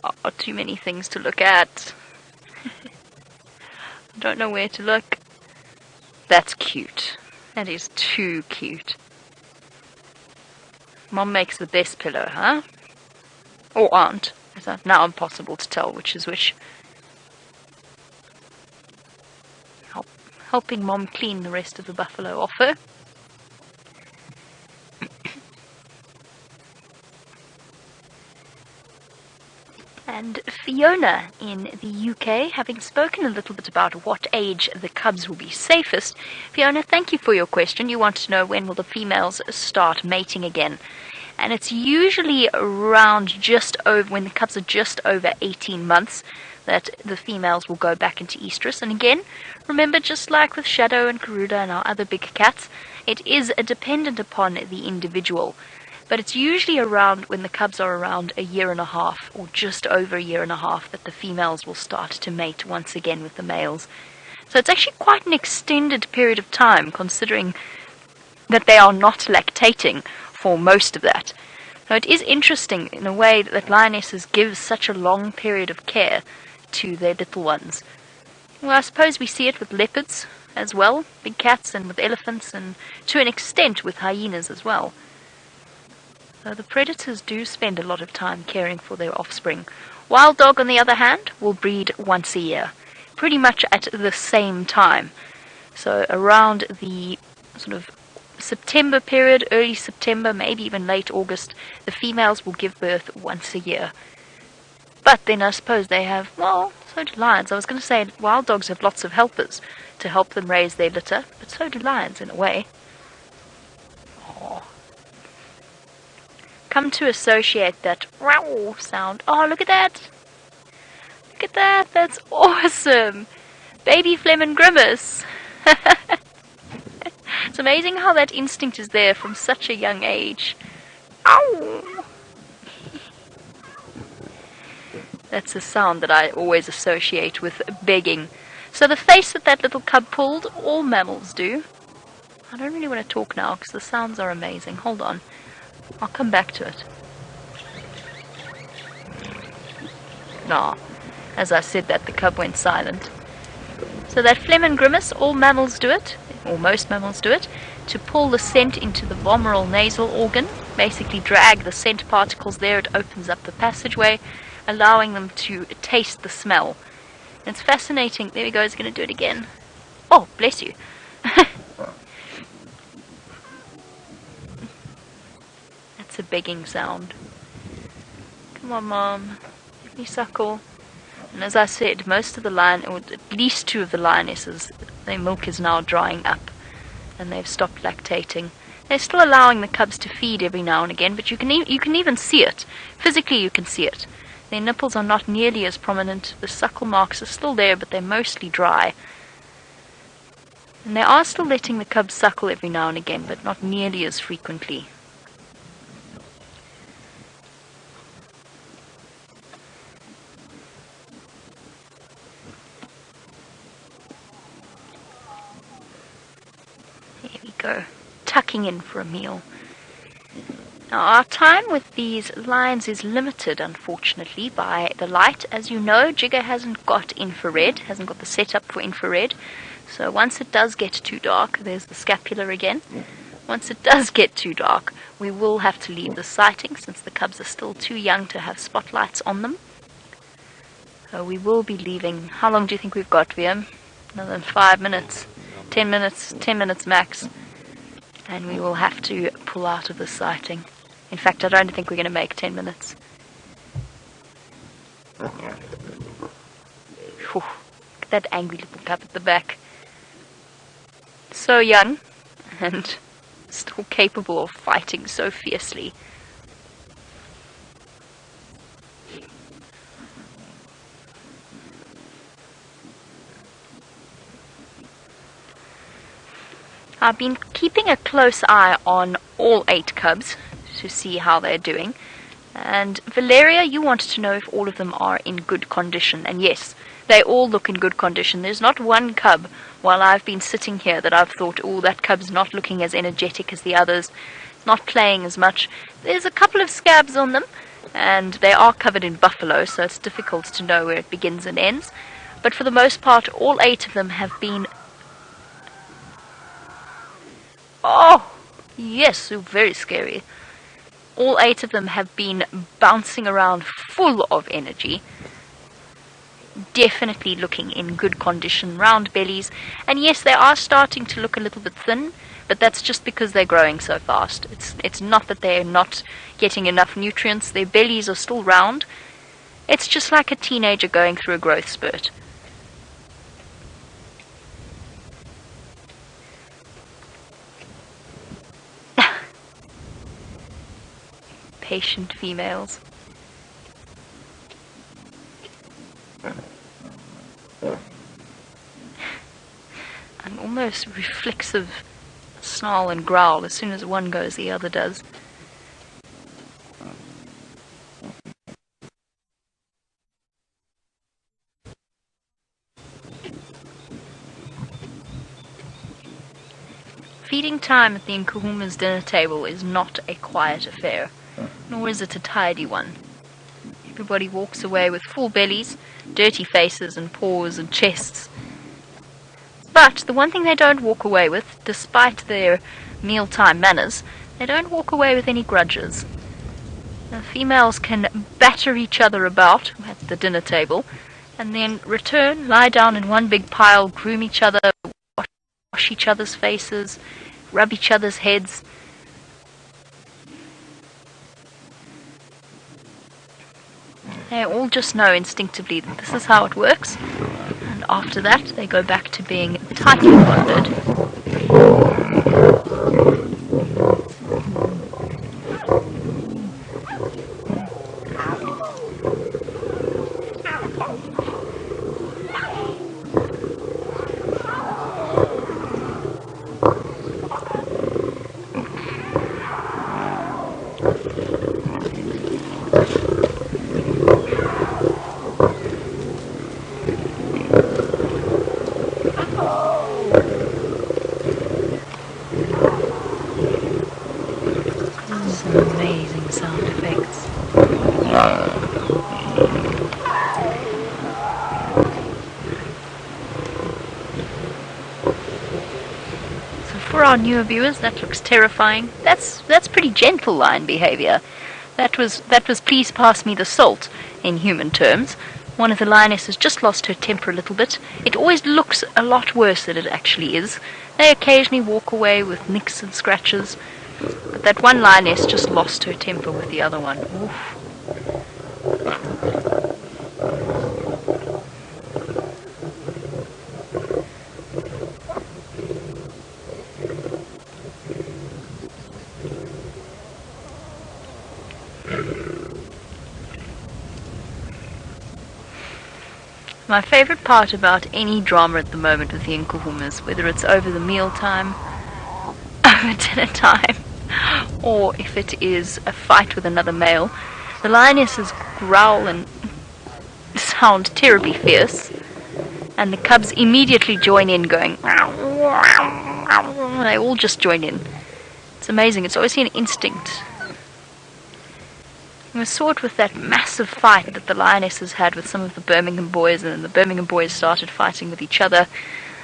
Oh, too many things to look at. I don't know where to look. That's cute. That is too cute. Mom makes the best pillow, huh? Or aunt. It's now impossible to tell which is which. Helping Mom clean the rest of the buffalo off her. And Fiona in the UK, having spoken a little bit about what age the cubs will be safest. Fiona, thank you for your question. You want to know when will the females start mating again. And it's usually around when the cubs are just over 18 months that the females will go back into estrus. And again, remember, just like with Shadow and Karula and our other big cats, it is dependent upon the individual. But it's usually around when the cubs are around 1.5 years or just over 1.5 years that the females will start to mate once again with the males. So it's actually quite an extended period of time, considering that they are not lactating for most of that. So it is interesting in a way that lionesses give such a long period of care to their little ones. Well, I suppose we see it with leopards as well, big cats, and with elephants, and to an extent with hyenas as well. So the predators do spend a lot of time caring for their offspring. Wild dog, on the other hand, will breed once a year, pretty much at the same time. So around the sort of September period, early September, maybe even late August, the females will give birth once a year. But then I suppose they have, well, so do lions. I was going to say wild dogs have lots of helpers to help them raise their litter, but so do lions in a way. Oh. Come to associate that wow sound. Oh, look at that! Look at that! That's awesome! Baby Phlegm and Grimace! It's amazing how that instinct is there from such a young age. Ow! That's a sound that I always associate with begging. So the face that little cub pulled, all mammals do. I don't really want to talk now because the sounds are amazing. Hold on. I'll come back to it. No. As I said that, the cub went silent. So that phlegm and grimace, all mammals do it, or most mammals do it, to pull the scent into the vomeral nasal organ, basically drag the scent particles there. It opens up the passageway, allowing them to taste the smell. And it's fascinating. There we go, he's going to do it again. Oh, bless you. That's a begging sound. Come on, Mom. Let me suckle. And as I said, most of the lion, or at least two of the lionesses, their milk is now drying up. And they've stopped lactating. They're still allowing the cubs to feed every now and again, but you can even see it. Physically, you can see it. Their nipples are not nearly as prominent. The suckle marks are still there, but they're mostly dry. And they are still letting the cubs suckle every now and again, but not nearly as frequently. There we go. Tucking in for a meal. Now, our time with these lions is limited, unfortunately, by the light. As you know, Jigger hasn't got infrared, hasn't got the setup for infrared. So once it does get too dark, there's the scapula again. Once it does get too dark, we will have to leave the sighting, since the cubs are still too young to have spotlights on them. So we will be leaving. How long do you think we've got, Liam? Another 5 minutes, 10 minutes, 10 minutes max. And we will have to pull out of the sighting. In fact, I don't think we're going to make 10 minutes. Whew. Look at that angry little cub at the back. So young, and still capable of fighting so fiercely. I've been keeping a close eye on all 8 cubs to see how they're doing. And Valeria, you wanted to know if all of them are in good condition. And yes, they all look in good condition. There's not one cub while I've been sitting here that I've thought, oh, that cub's not looking as energetic as the others, not playing as much. There's a couple of scabs on them, and they are covered in buffalo, so it's difficult to know where it begins and ends. But for the most part, all 8 of them have been... Oh, yes, very scary. All 8 of them have been bouncing around full of energy. Definitely looking in good condition, round bellies. And yes, they are starting to look a little bit thin, but that's just because they're growing so fast. It's not that they're not getting enough nutrients. Their bellies are still round. It's just like a teenager going through a growth spurt. Patient females. An almost reflexive snarl and growl. As soon as one goes, the other does. Feeding time at the Nkuhuma's dinner table is not a quiet affair, nor is it a tidy one. Everybody walks away with full bellies, dirty faces and paws and chests. But the one thing they don't walk away with, despite their mealtime manners, they don't walk away with any grudges. The females can batter each other about at the dinner table, and then return, lie down in one big pile, groom each other, wash each other's faces, rub each other's heads. They all just know instinctively that this is how it works, and after that they go back to being tightly bonded. Amazing sound effects. So for our newer viewers, that looks terrifying. That's pretty gentle lion behavior. That was please pass me the salt in human terms. One of the lionesses just lost her temper a little bit. It always looks a lot worse than it actually is. They occasionally walk away with nicks and scratches. But that one lioness just lost her temper with the other one. Oof. My favourite part about any drama at the moment with the Nkuhumas, whether it's over the meal time, over dinner time, or if it is a fight with another male, the lionesses growl and sound terribly fierce, and the cubs immediately join in going, they all just join in. It's amazing. It's obviously an instinct. We saw it with that massive fight that the lionesses had with some of the Birmingham boys, and the Birmingham boys started fighting with each other,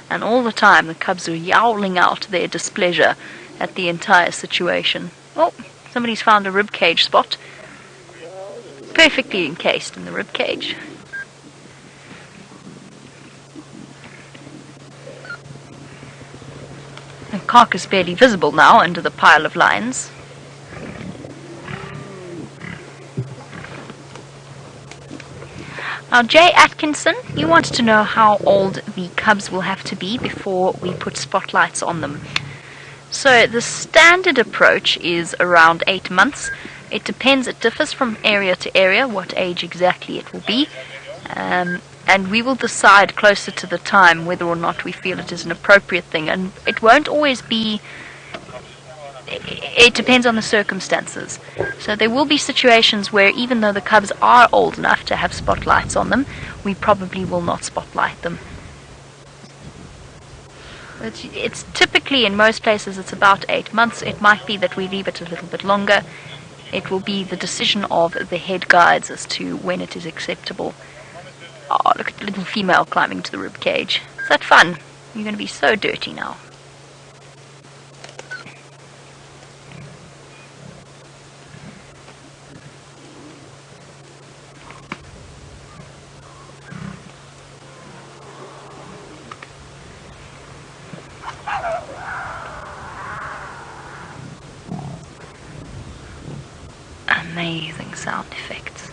and all the time the cubs were yowling out their displeasure at the entire situation. Oh, somebody's found a ribcage spot. Perfectly encased in the ribcage. The carcass barely visible now under the pile of lions. Now, Jay Atkinson, you wanted to know how old the cubs will have to be before we put spotlights on them. So the standard approach is around 8 months. It depends, it differs from area to area what age exactly it will be. And we will decide closer to the time whether or not we feel it is an appropriate thing. And it won't always be, it depends on the circumstances. So there will be situations where even though the cubs are old enough to have spotlights on them, we probably will not spotlight them. It's typically, in most places, it's about 8 months. It might be that we leave it a little bit longer. It will be the decision of the head guides as to when it is acceptable. Oh, look at the little female climbing to the rib cage. Is that fun? You're going to be so dirty now. Amazing sound effects.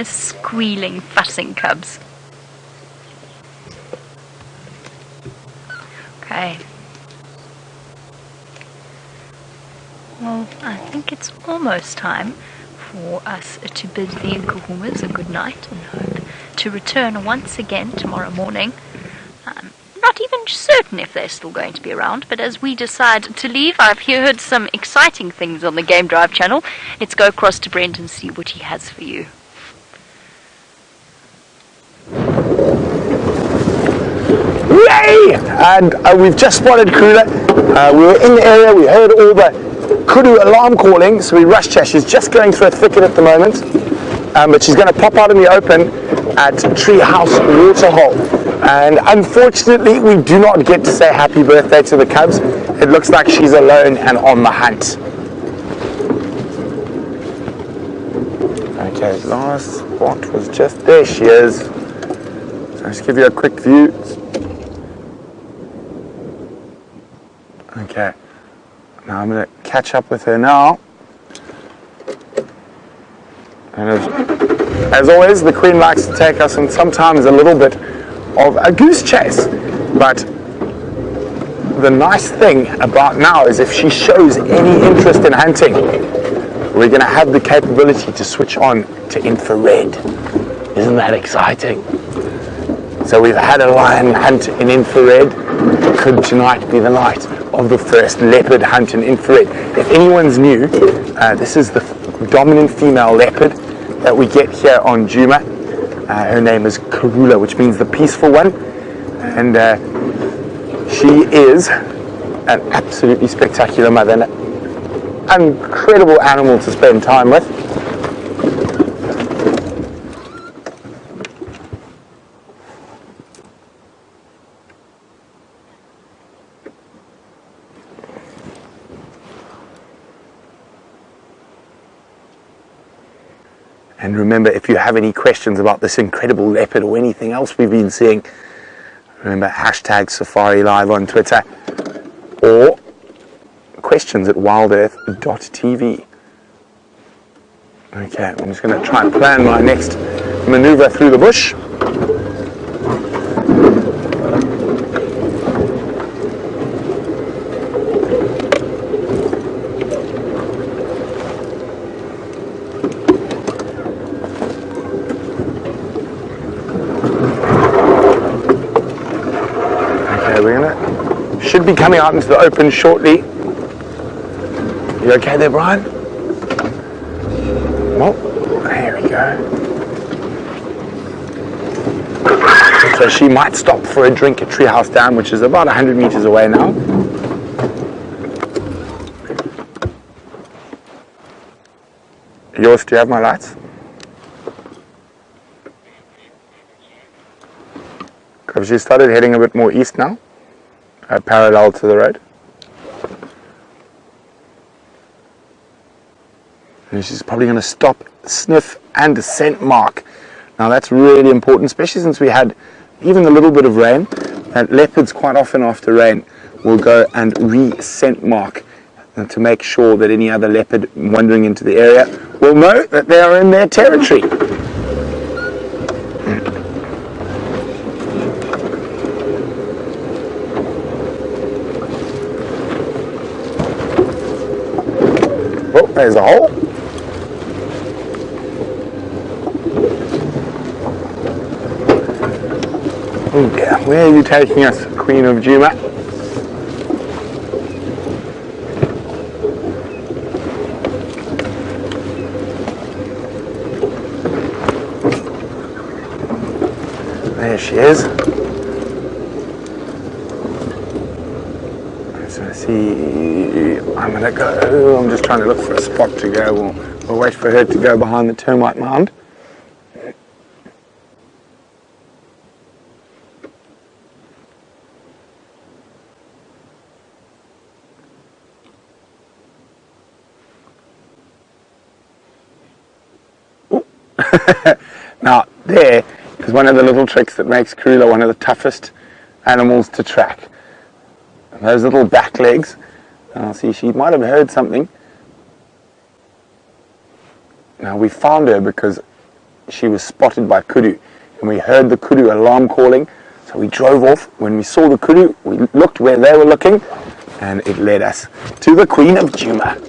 Squealing, fussing cubs. Okay. Well, I think it's almost time for us to bid the Nkuhumas a good night and hope to return once again tomorrow morning. Not even certain if they're still going to be around, but as we decide to leave, I've heard some exciting things on the Game Drive channel. Let's go across to Brent and see what he has for you. Yay! and we've just spotted Karula. We were in the area, we heard all the kudu alarm calling, so we rushed her. She's just going through a thicket at the moment, but she's going to pop out in the open at Treehouse Waterhole. And unfortunately, we do not get to say happy birthday to the cubs. It looks like she's alone and on the hunt. Okay, last spot was just there. She is. So let's give you a quick view. Okay, now I'm going to catch up with her now. And as always, the Queen likes to take us on sometimes a little bit of a goose chase. But the nice thing about now is if she shows any interest in hunting, we're going to have the capability to switch on to infrared. Isn't that exciting? So we've had a lion hunt in infrared. Could tonight be the night of the first leopard hunt in infrared? If anyone's new, this is the dominant female leopard that we get here on Djuma. Her name is Karula, which means the peaceful one. And she is an absolutely spectacular mother. An incredible animal to spend time with. And remember, if you have any questions about this incredible leopard or anything else we've been seeing, remember hashtag Safari Live on Twitter or questions at WildEarthTV. Okay, I'm just going to try and plan my next maneuver through the bush. Should be coming out into the open shortly. You okay there, Brian? Well, there we go. So she might stop for a drink at Treehouse Dam, which is about 100 meters away now. Yours, do you have my lights? Have she started heading a bit more east now? Parallel to the road. And she's probably going to stop, sniff, and scent mark. Now that's really important, especially since we had even a little bit of rain. And leopards quite often after rain will go and re-scent mark to make sure that any other leopard wandering into the area will know that they are in their territory. There's a hole. Oh yeah, where are you taking us, Queen of Djuma? There she is. So see, I'm gonna go. I'm just trying to look for a spot to go. We'll wait for her to go behind the termite mound. Now, there is one of the little tricks that makes Karula one of the toughest animals to track. And those little back legs. Now, see, she might have heard something. Now, we found her because she was spotted by kudu. And we heard the kudu alarm calling. So we drove off. When we saw the kudu, we looked where they were looking. And it led us to the Queen of Djuma.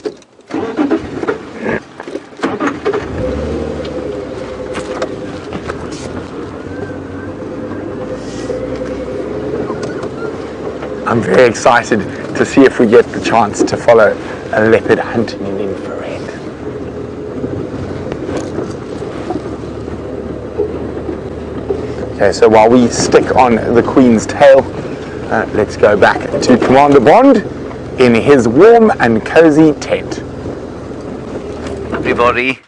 I'm very excited to see if we get the chance to follow a leopard hunting in infrared. Okay, so while we stick on the Queen's tail, Let's go back to Commander Bond in his warm and cozy tent. Everybody,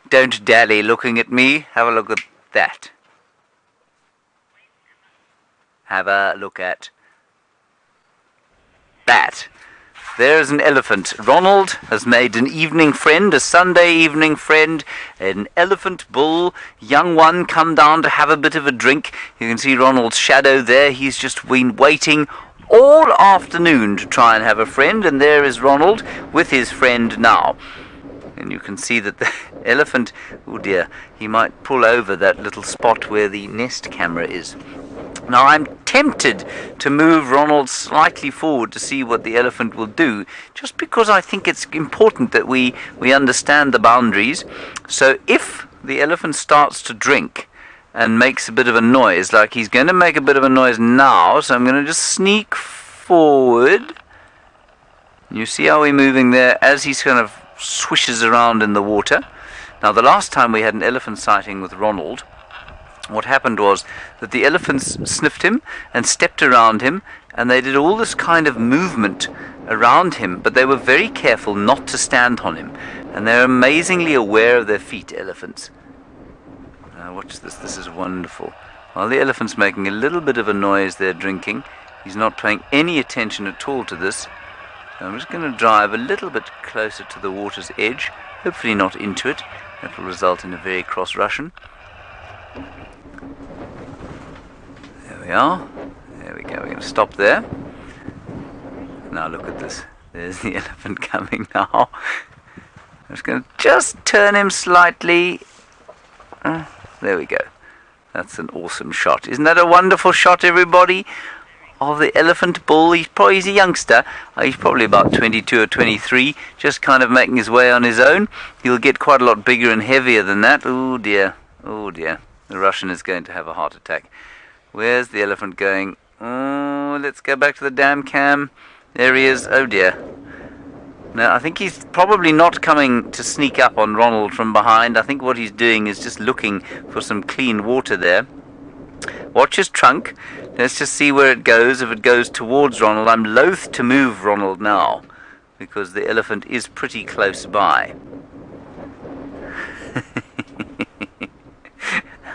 don't dally looking at me. Have a look at that. Have a look at that. There's an elephant. Ronald has made an evening friend, a Sunday evening friend, an elephant bull, young one, come down to have a bit of a drink. You can see Ronald's shadow there. He's just been waiting all afternoon to try and have a friend, and there is Ronald with his friend now. And you can see that the elephant, oh dear, he might pull over that little spot where the Nest camera is. Now I'm tempted to move Ronald slightly forward to see what the elephant will do, just because I think it's important that we understand the boundaries. So if the elephant starts to drink and makes a bit of a noise, like he's going to make a bit of a noise now, so I'm going to just sneak forward. You see how we're moving there as he's kind of swishes around in the water. Now the last time we had an elephant sighting with Ronald, what happened was that the elephants sniffed him and stepped around him, and they did all this kind of movement around him, but they were very careful not to stand on him, and they're amazingly aware of their feet, elephants. Now watch this, this is wonderful. While the elephant's making a little bit of a noise there drinking, he's not paying any attention at all to this. So I'm just going to drive a little bit closer to the water's edge, hopefully not into it. That will result in a very cross Russian. There we are. There we go. We're going to stop there. Now look at this. There's the elephant coming now. I'm just going to just turn him slightly. There we go. That's an awesome shot. Isn't that a wonderful shot, everybody? Of the elephant bull. He's a youngster. He's probably about 22 or 23, just kind of making his way on his own. He'll get quite a lot bigger and heavier than that. Oh dear. Oh dear. The Russian is going to have a heart attack. Where's the elephant going? Oh, let's go back to the dam cam. There he is. Oh dear. Now, I think he's probably not coming to sneak up on Ronald from behind. I think what he's doing is just looking for some clean water there. Watch his trunk. Let's just see where it goes. If it goes towards Ronald, I'm loath to move Ronald now, because the elephant is pretty close by.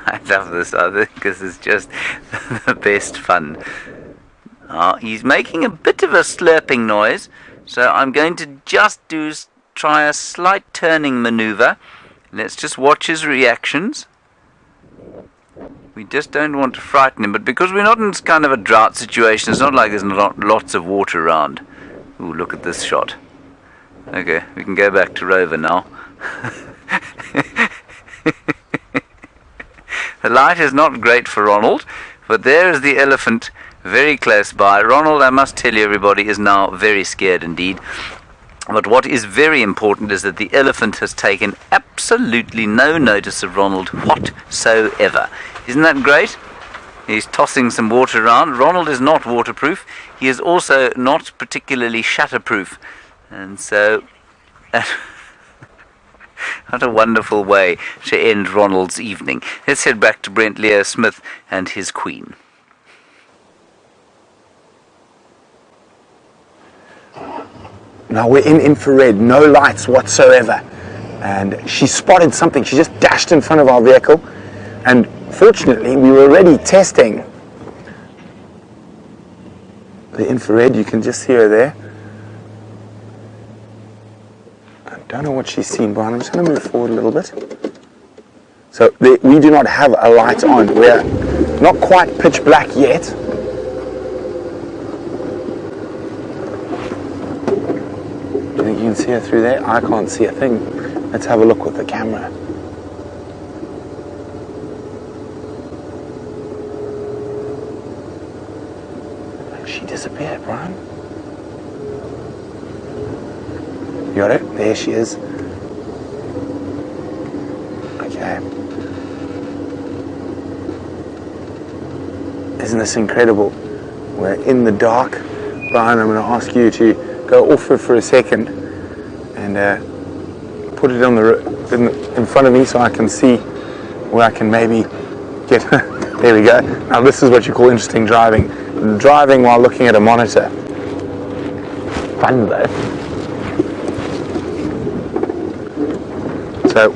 I love this, I think, because it's just the best fun. He's making a bit of a slurping noise, so I'm going to just try a slight turning maneuver. Let's just watch his reactions. We just don't want to frighten him, but because we're not in this kind of a drought situation, it's not like there's lots of water around. Ooh, look at this shot. Okay, we can go back to Rover now. The light is not great for Ronald, but there is the elephant very close by. Ronald, I must tell you, everybody, is now very scared indeed. But what is very important is that the elephant has taken absolutely no notice of Ronald whatsoever. Isn't that great? He's tossing some water around. Ronald is not waterproof. He is also not particularly shutterproof. And so, what a wonderful way to end Ronald's evening. Let's head back to Brent Leo Smith and his queen. Now we're in infrared, no lights whatsoever. And she spotted something. She just dashed in front of our vehicle. And fortunately, we were already testing the infrared. You can just see her there. I don't know what she's seen, Brian. I'm just going to move forward a little bit. So we do not have a light on. We're not quite pitch black yet. Do you think you can see her through there? I can't see a thing. Let's have a look with the camera. She disappeared, Brian. You got it? There she is. Okay. Isn't this incredible? We're in the dark. Brian, I'm going to ask you to go off her for a second and put it on in front of me so I can see where I can maybe get her. There we go. Now this is what you call interesting driving. driving while looking at a monitor. Fun though. So,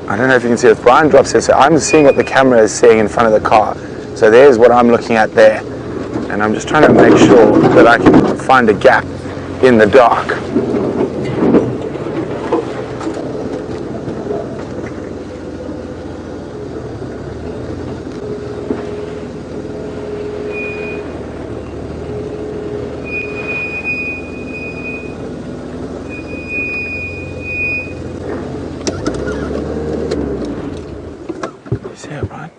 I don't know if you can see if Brian drops it, so I'm seeing what the camera is seeing in front of the car. So there's what I'm looking at there. And I'm just trying to make sure that I can find a gap in the dark. You see it, Brian?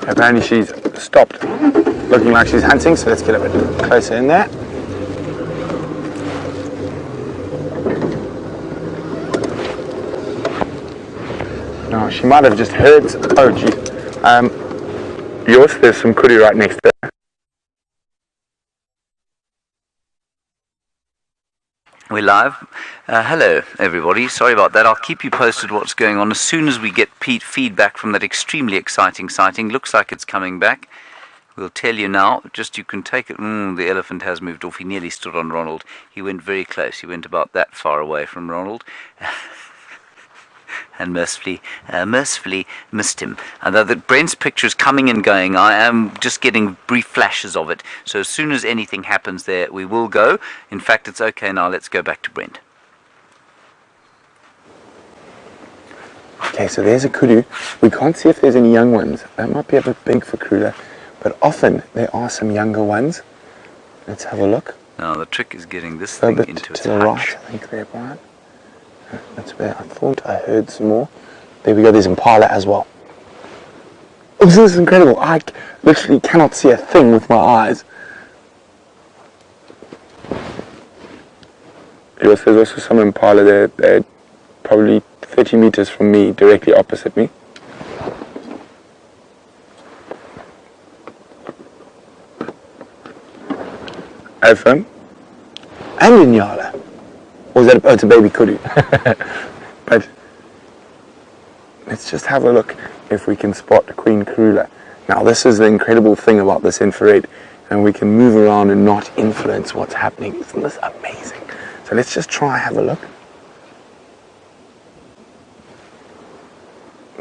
Apparently she's stopped, looking like she's hunting, so let's get a bit closer in there. No, she might have just heard, oh geez. Yours, there's some kudu right next to her. We're live. Hello, everybody. Sorry about that. I'll keep you posted what's going on as soon as we get feedback from that extremely exciting sighting. Looks like it's coming back. We'll tell you now. Just you can take it. The elephant has moved off. He nearly stood on Ronald. He went very close. He went about that far away from Ronald. And mercifully missed him. And though that Brent's picture is coming and going, I am just getting brief flashes of it. So as soon as anything happens there, we will go. In fact, it's okay now. Let's go back to Brent. Okay, so there's a kudu. We can't see if there's any young ones. That might be a bit big for Karula, but often there are some younger ones. Let's have a look. Now the trick is getting this A thing bit into its to the hutch. right, I think there, Brian. That's where I thought I heard some more. There we go, there's impala as well. Oh, this is incredible. I literally cannot see a thing with my eyes. Yes, there's also some impala there. They're probably 30 meters from me, directly opposite me. Elephant. And Inyala. Or is that, oh, it's a baby kudu. But let's just have a look if we can spot Queen Karula. Now this is the incredible thing about this infrared, and we can move around and not influence what's happening. Isn't this amazing? So let's just try have a look.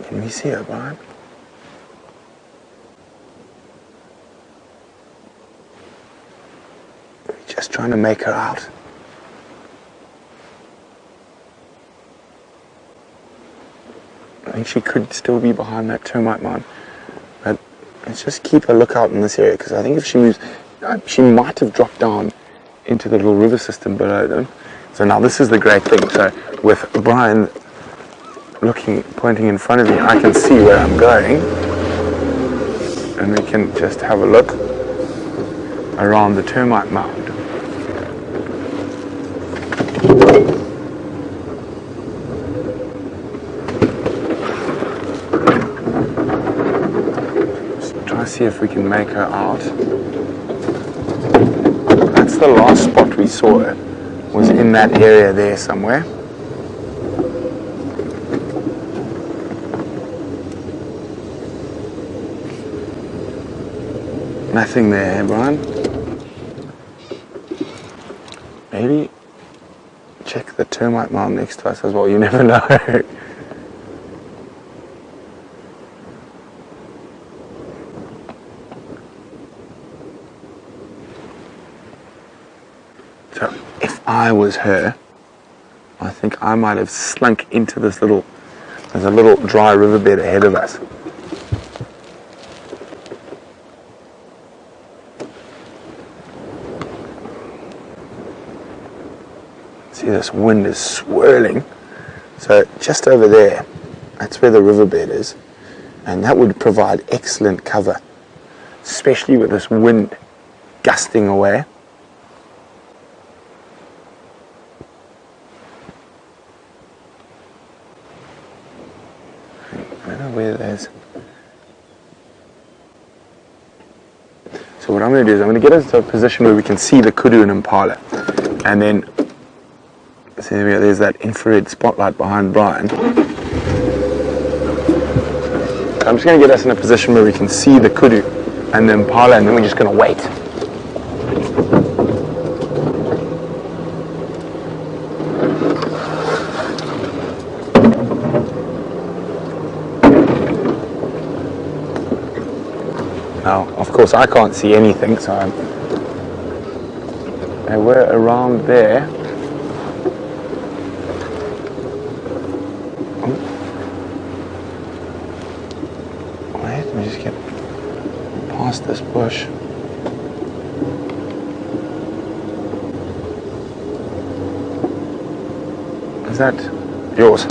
Can we see her, Brian? We're just trying to make her out. I think she could still be behind that termite mound. But let's just keep a lookout in this area, because I think if she moves, she might have dropped down into the little river system below them. So now this is the great thing. So with Brian pointing in front of me, I can see where I'm going. And we can just have a look around the termite mound. See if we can make her out. That's the last spot we saw her, was in that area there somewhere. Nothing there, Brian. Maybe check the termite mound next to us as well, you never know. So if I was her, I think I might have slunk into this there's a little dry riverbed ahead of us. See, this wind is swirling. So just over there, that's where the riverbed is. And that would provide excellent cover, especially with this wind gusting away. Where there's. So what I'm going to do is I'm going to get us to a position where we can see the kudu and impala, and then see there's that infrared spotlight behind Brian. So I'm just going to get us in a position where we can see the kudu and the impala, and then we're just going to wait. Now, of course, I can't see anything, so they were around there. Wait, let me just get past this bush. Is that yours?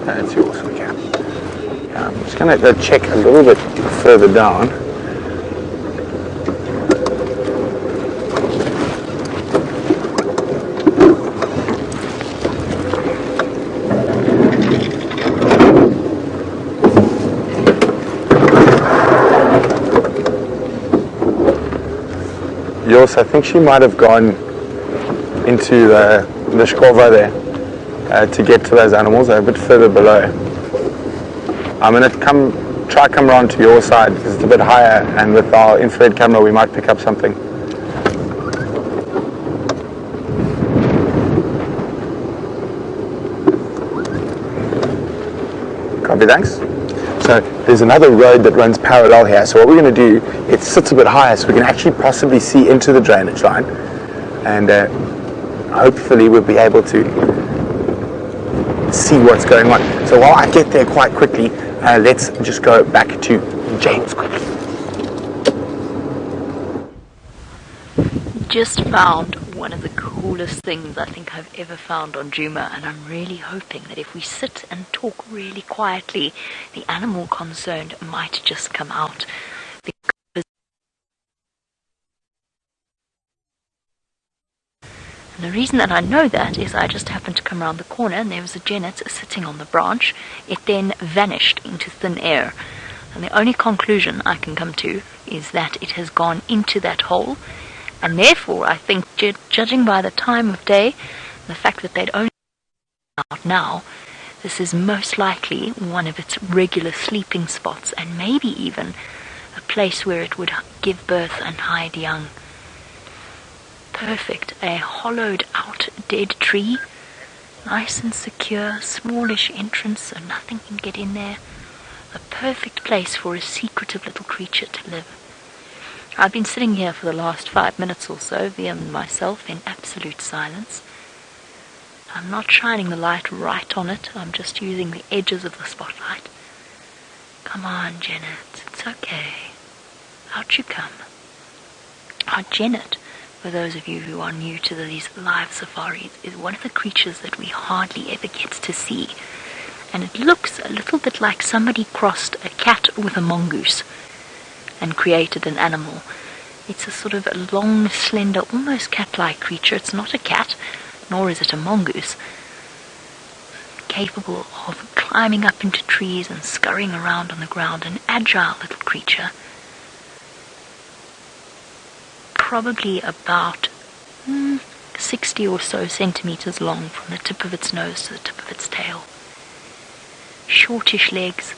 That's yours, okay. I'm just going to go check a little bit further down. Yours, I think she might have gone into the shkova there to get to those animals. They're a bit further below. I'm going to try come around to your side because it's a bit higher, and with our infrared camera we might pick up something. Copy, thanks. So there's another road that runs parallel here, so what we're going to do, it sits a bit higher so we can actually possibly see into the drainage line, and hopefully we'll be able to see what's going on. So while I get there quite quickly, let's just go back to James quickly. Just found one of the coolest things I think I've ever found on Djuma, and I'm really hoping that if we sit and talk really quietly, the animal concerned might just come out. And the reason that I know that is I just happened to come around the corner and there was a genet sitting on the branch. It then vanished into thin air. And the only conclusion I can come to is that it has gone into that hole. And therefore, I think, judging by the time of day, and the fact that they'd only out now, this is most likely one of its regular sleeping spots, and maybe even a place where it would give birth and hide young. Perfect. A hollowed out dead tree, nice and secure, smallish entrance so nothing can get in there. A perfect place for a secretive little creature to live. I've been sitting here for the last 5 minutes or so, via myself, in absolute silence. I'm not shining the light right on it, I'm just using the edges of the spotlight. Come on, Genet, it's okay. Out you come. Our Genet, for those of you who are new to these live safaris, is one of the creatures that we hardly ever get to see. And it looks a little bit like somebody crossed a cat with a mongoose and created an animal. It's a sort of a long, slender, almost cat-like creature. It's not a cat, nor is it a mongoose. Capable of climbing up into trees and scurrying around on the ground. An agile little creature. Probably about 60 or so centimeters long from the tip of its nose to the tip of its tail. Shortish legs.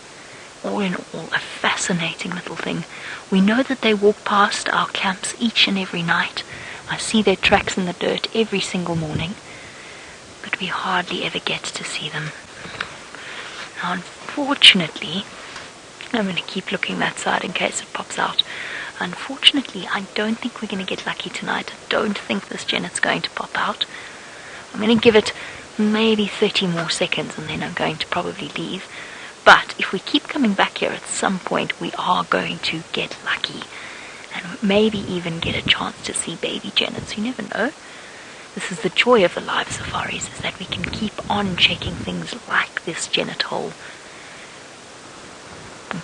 All in all, a fascinating little thing. We know that they walk past our camps each and every night. I see their tracks in the dirt every single morning, but we hardly ever get to see them. Now, unfortunately, I'm going to keep looking that side in case it pops out. Unfortunately, I don't think we're going to get lucky tonight. I don't think this genet's going to pop out. I'm going to give it maybe 30 more seconds and then I'm going to probably leave. But if we keep coming back here at some point, we are going to get lucky. And maybe even get a chance to see baby genets. You never know. This is the joy of the live safaris, is that we can keep on checking things like this genet hole.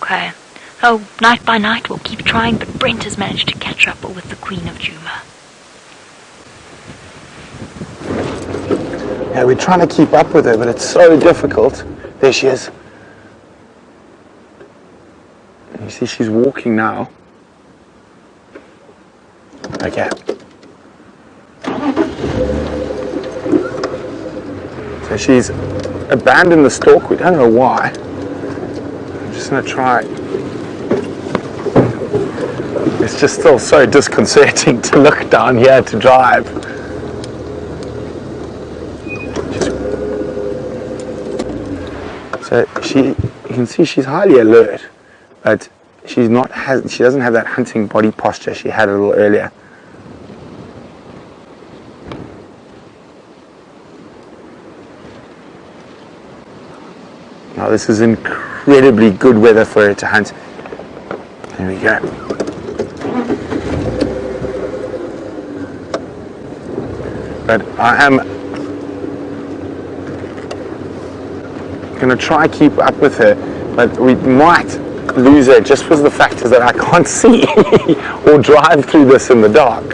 Okay. So, night by night, we'll keep trying, but Brent has managed to catch up with the Queen of Djuma. Yeah, we're trying to keep up with her, but it's so difficult. There she is. You see she's walking now. Okay. So she's abandoned the stalk. We don't know why. I'm just just going to try. It's just still so disconcerting to look down here to drive. So you can see she's highly alert, but she doesn't have that hunting body posture she had a little earlier. Now this is incredibly good weather for her to hunt. There we go. But I am going to try keep up with her, but we might lose her just because the fact is that I can't see or drive through this in the dark.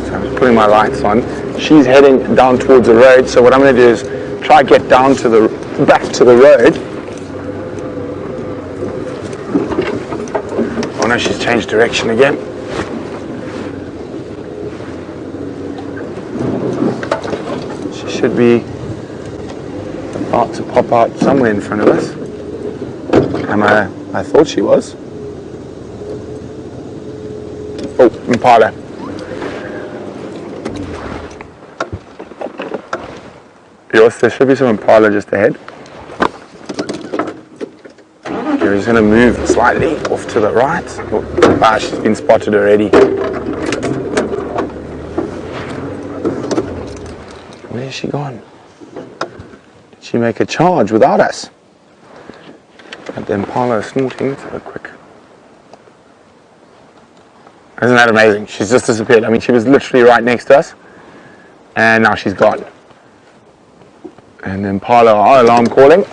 So I'm putting my lights on. She's heading down towards the road, so what I'm going to do is try to get down to back to the road. Oh no, she's changed direction again. She should be about to pop out somewhere in front of us. I thought she was. Oh, Impala. Yes, there should be some Impala just ahead. Okay, we're just going to move slightly off to the right. Oh, she's been spotted already. Where's she gone? Did she make a charge without us? Got the Impala snorting. Let's have a quick. Isn't that amazing? She's just disappeared. I mean, she was literally right next to us, and now she's gone. And then Impala are alarm calling.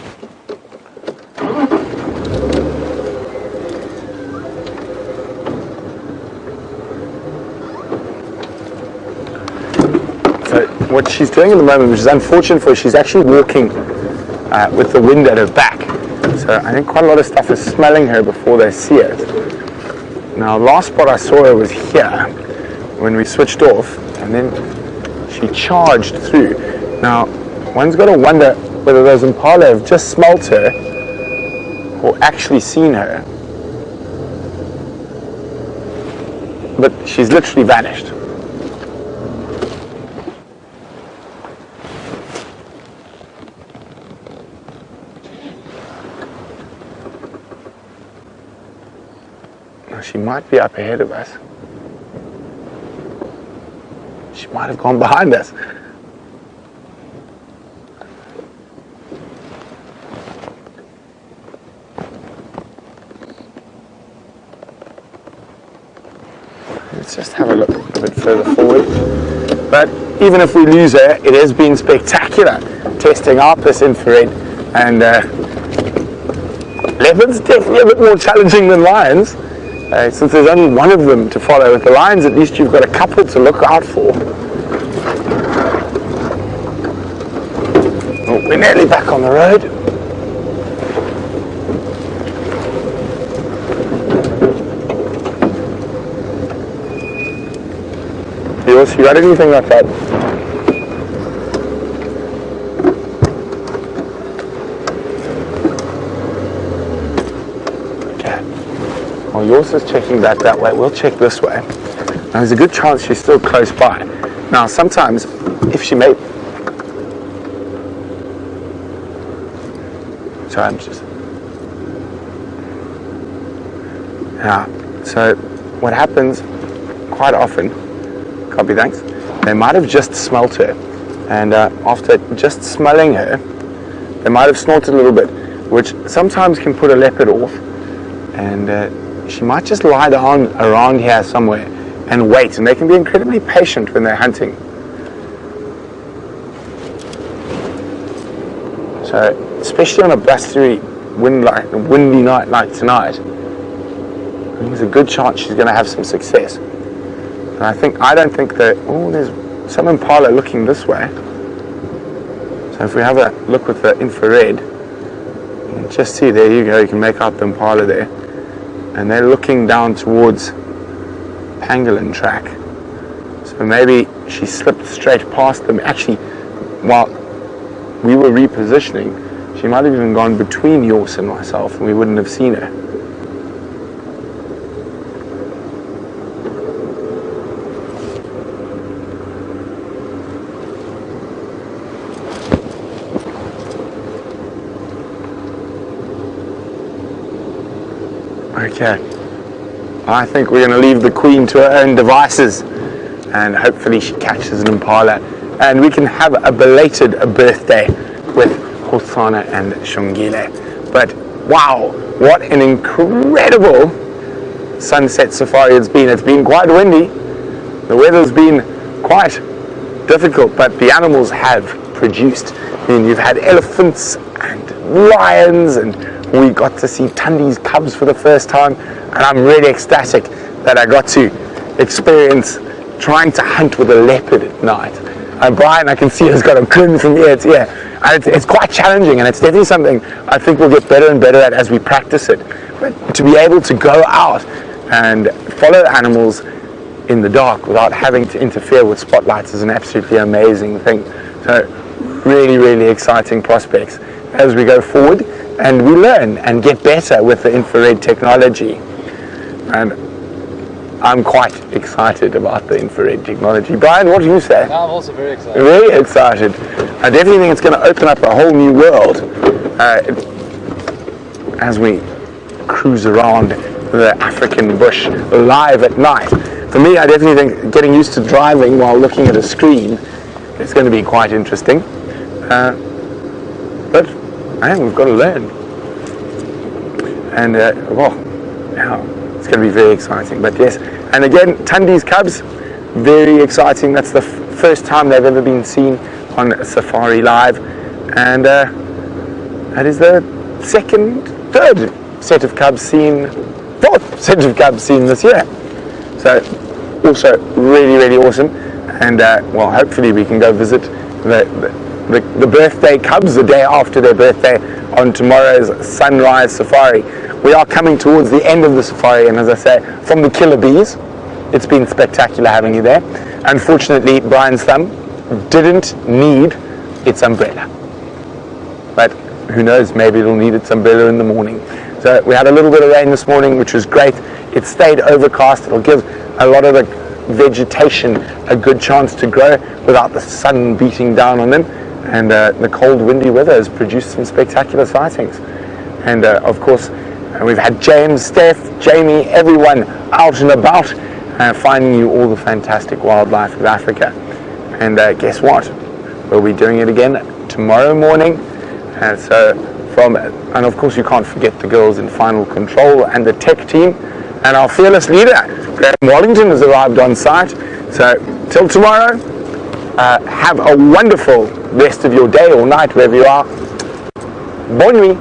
So what she's doing at the moment, which is unfortunate for her, she's actually walking with the wind at her back. So I think quite a lot of stuff is smelling her before they see it. Now, last spot I saw her was here when we switched off, and then she charged through. Now, one's got to wonder whether those Impala have just smelt her or actually seen her. But she's literally vanished. Now she might be up ahead of us. She might have gone behind us. Let's just have a look a bit further forward. But even if we lose her, it has been spectacular testing out this infrared. And leopards definitely a bit more challenging than lions. Since there's only one of them to follow. With the lions, at least you've got a couple to look out for. Oh, we're nearly back on the road. You got anything like that? Okay. Well, yours is checking that way. We'll check this way. Now, there's a good chance she's still close by. Now, sometimes, if she may... Sorry, I'm just... Yeah, so what happens quite often... Copy, thanks. They might have just smelt her, and after just smelling her, they might have snorted a little bit, which sometimes can put a leopard off, and she might just lie down around here somewhere and wait, and they can be incredibly patient when they're hunting. So, especially on a blustery, windy night like tonight, I think there's a good chance she's going to have some success. And I don't think that, oh, there's some Impala looking this way. So if we have a look with the infrared, you can just see, there you go, you can make out the Impala there. And they're looking down towards pangolin track. So maybe she slipped straight past them. Actually, while we were repositioning, she might have even gone between Yos and myself and we wouldn't have seen her. Okay, I think we're going to leave the queen to her own devices and hopefully she catches an impala and we can have a belated birthday with Hotsana and Shongile. But wow, what an incredible sunset safari it's been. It's been quite windy, the weather's been quite difficult, but the animals have produced. I mean, you've had elephants and lions, and we got to see Tundi's cubs for the first time, and I'm really ecstatic that I got to experience trying to hunt with a leopard at night. And Brian, I can see, has got a grin from ear to ear. And it's quite challenging, and it's definitely something I think we'll get better and better at as we practice it. But to be able to go out and follow animals in the dark without having to interfere with spotlights is an absolutely amazing thing. So really, really exciting prospects as we go forward and we learn and get better with the infrared technology. And I'm quite excited about the infrared technology. Brian, what do you say? I'm also very excited. Very excited. I definitely think it's going to open up a whole new world as we cruise around the African bush live at night. For me, I definitely think getting used to driving while looking at a screen is going to be quite interesting. But I think we've got to learn. And well, yeah, it's going to be very exciting. But yes, and again, Tundi's cubs, very exciting. That's the first time they've ever been seen on Safari Live, and that is the third set of cubs seen, fourth set of cubs seen this year. So also really, really awesome. And well, hopefully we can go visit the birthday cubs the day after their birthday on tomorrow's sunrise safari. We are coming towards the end of the safari, and as I say, from the killer bees, it's been spectacular having you there. Unfortunately, Brian's thumb didn't need its umbrella, but who knows, maybe it'll need its umbrella in the morning. So we had a little bit of rain this morning, which was great. It stayed overcast. It'll give a lot of the vegetation a good chance to grow without the sun beating down on them, and the cold windy weather has produced some spectacular sightings. And of course, we've had James, Steph, Jamie, everyone out and about finding you all the fantastic wildlife of Africa. And guess what? We'll be doing it again tomorrow morning. And of course you can't forget the girls in Final Control and the tech team. And our fearless leader, Graham Wallington, has arrived on site. So till tomorrow, have a wonderful rest of your day or night, wherever you are. Bonne nuit.